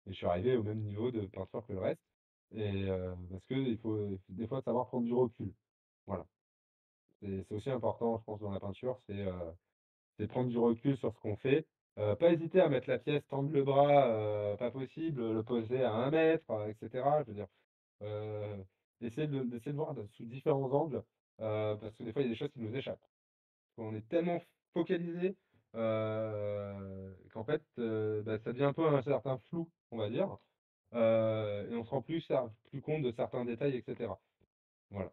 je suis arrivé au même niveau de peinture que le reste et parce qu'il faut, des fois savoir prendre du recul. Voilà. C'est aussi important, je pense, dans la peinture, c'est prendre du recul sur ce qu'on fait. Pas hésiter à mettre la pièce, tendre le bras, pas possible, le poser à 1 mètre, et cetera. Je veux dire, heu, d'essayer de voir sous différents angles, parce que des fois, il y a des choses qui nous échappent. On est tellement focalisé, qu'en fait, ça devient un peu un certain flou, on va dire, et on se rend plus compte de certains détails et cetera. Voilà,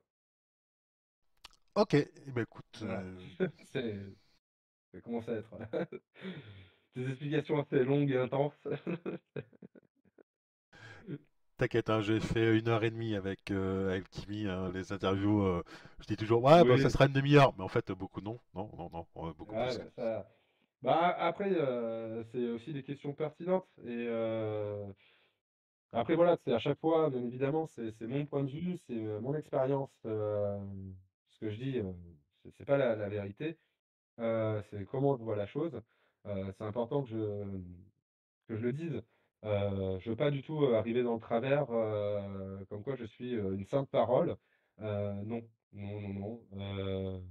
Ok, eh ben écoute, voilà. C'est ça commence à être des explications assez longues et intenses. t'inquiète, hein, j'ai fait 1 heure et demie avec Kimi, hein, les interviews. Je dis toujours, ouais, bah ça Oui, sera une demi-heure, mais en fait, beaucoup non, non, non, non, beaucoup ah plus. ça après, c'est aussi des questions pertinentes et après voilà, c'est à chaque fois, bien évidemment, c'est mon point de vue, c'est, mon expérience, ce que je dis, c'est pas la vérité, c'est comment je vois la chose. C'est important que je le dise. Je veux pas du tout, arriver dans le travers, comme quoi je suis, une sainte parole. Non, non, non, non,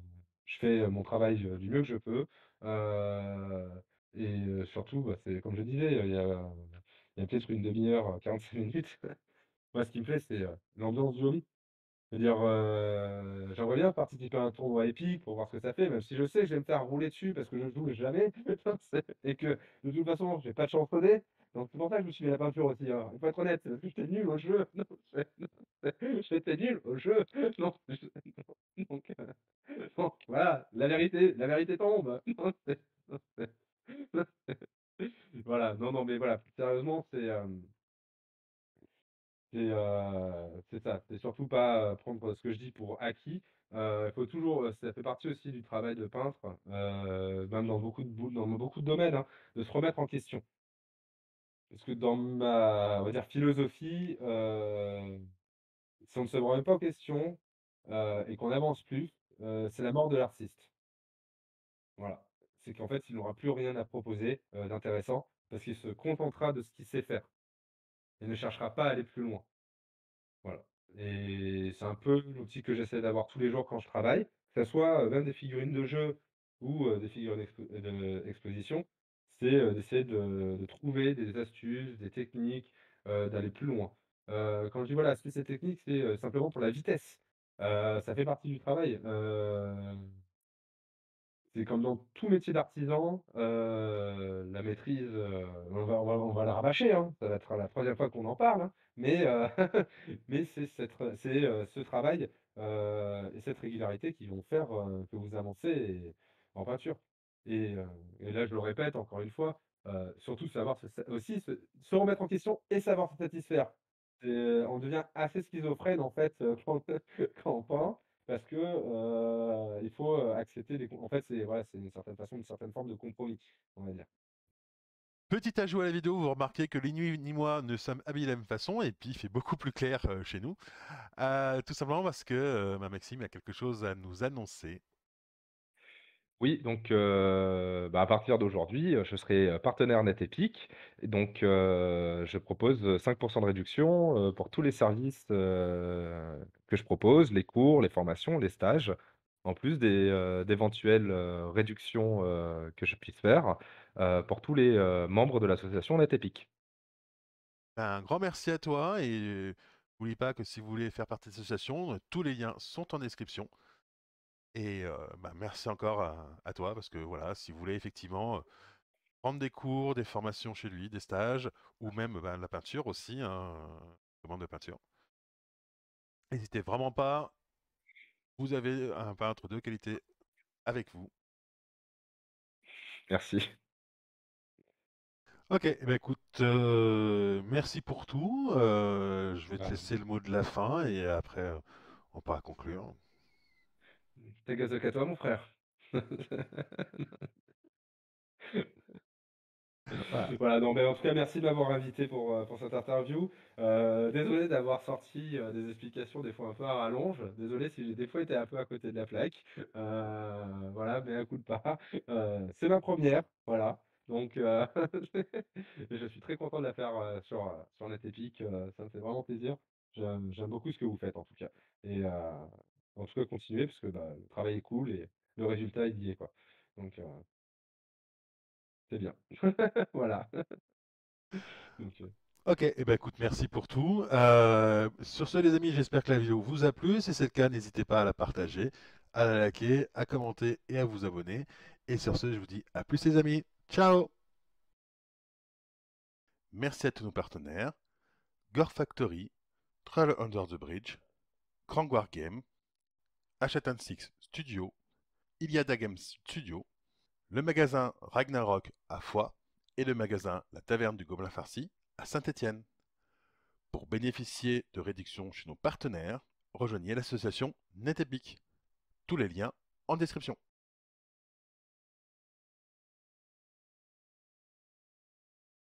je fais, mon travail, du mieux que je peux, heu et surtout, c'est comme je disais, il y a peut-être une demi heure, 45 minutes. Moi, ce qui me plaît, c'est, l'ambiance jolie. C'est-à-dire, j'aimerais bien participer à un tournoi épique pour voir ce que ça fait, même si je sais que je vais me faire rouler dessus parce que je joue jamais et que de toute façon, j'ai pas de chance au dé. Donc c'est pour ça que je me suis mis à la peinture aussi, hein. Il faut être honnête, c'est parce que j'étais nul au jeu. Non, j'étais nul au jeu. Non, donc donc voilà, la vérité tombe. Non, non, voilà, non, non, mais voilà, plus sérieusement, c'est ça, c'est surtout pas, prendre ce que je dis pour acquis. Il faut toujours, ça fait partie aussi du travail de peintre, même dans beaucoup de domaines, hein, de se remettre en question. Parce que dans ma, on va dire, philosophie, si on ne se remet pas en question, et qu'on n'avance plus, c'est la mort de l'artiste. Voilà. C'est qu'en fait, il n'aura plus rien à proposer, d'intéressant, parce qu'il se contentera de ce qu'il sait faire et ne cherchera pas à aller plus loin. Voilà et c'est un peu l'outil que j'essaie d'avoir tous les jours quand je travaille, que ça soit, même des figurines de jeu ou, des figurines d'exposition, c'est, d'essayer de trouver des astuces, des techniques, d'aller plus loin. Quand je dis voilà, astuces et techniques, c'est, simplement pour la vitesse. Ça fait partie du travail, c'est comme dans tout métier d'artisan, la maîtrise, on va la rabâcher, hein. Ça va être la 3e fois qu'on en parle, hein, mais mais ce travail, et cette régularité qui vont faire, que vous avancez en peinture et là, je le répète encore une fois, surtout savoir aussi se remettre en question et savoir se satisfaire. On devient assez schizophrène en fait, quand on peint parce que, il faut, accepter en fait, c'est voilà, c'est une certaine façon, une certaine forme de compromis, on va dire. Petit ajout à la vidéo, vous remarquez que ni lui ni moi ne sommes habillés de la même façon, et puis il fait beaucoup plus clair chez nous. Tout simplement parce que Maxime a quelque chose à nous annoncer. Oui, donc bah, à partir d'aujourd'hui, je serai, partenaire NetEpic et donc je propose, 5 de réduction, pour tous les services, que je propose, les cours, les formations, les stages, en plus d'éventuelles, réductions, que je puisse faire, pour tous les, membres de l'association NetEpic. Un grand merci à toi et n'oublie pas que si vous voulez faire partie de l'association, tous les liens sont en description. Et bah, merci encore à toi parce que voilà, si vous voulez effectivement prendre des cours, des formations chez lui, des stages ou même bah, la peinture aussi, hein, commande de peinture. N'hésitez vraiment pas, vous avez un peintre de qualité avec vous. Merci. Ok, eh ben écoute, merci pour tout. Je vais te Bah, laisser le mot de la fin et après on pourra conclure. t'es gazeux qu'à toi, mon frère. Voilà. Voilà, non, mais en tout cas, merci de m'avoir invité pour cette interview. Désolé d'avoir sorti des explications des fois un peu à rallonge. Désolé si j'ai des fois été un peu à côté de la plaque. Voilà, mais un coup de pas. C'est ma première, voilà. Donc, je suis très content de la faire sur NetEpic. Ça me fait vraiment plaisir. J'aime beaucoup ce que vous faites, en tout cas. Et en tout cas, continuez, parce que bah, le travail est cool et le résultat, il y est, quoi. Donc, c'est bien. Voilà. Donc, Ok, eh ben écoute, merci pour tout. Sur ce, les amis, j'espère que la vidéo vous a plu. Si c'est le cas, n'hésitez pas à la partager, à la liker, à commenter et à vous abonner. Et sur ce, je vous dis à plus les amis. Ciao! Merci à tous nos partenaires. Gore Factory, Trail Under the Bridge, Grand War Game, Hachatan Six Studio, Iliada Games Studio, le magasin Ragnarok à Foix et le magasin La Taverne du Gobelin Farci à Saint-Étienne. Pour bénéficier de réductions chez nos partenaires, rejoignez l'association NetEpic. Tous les liens en description.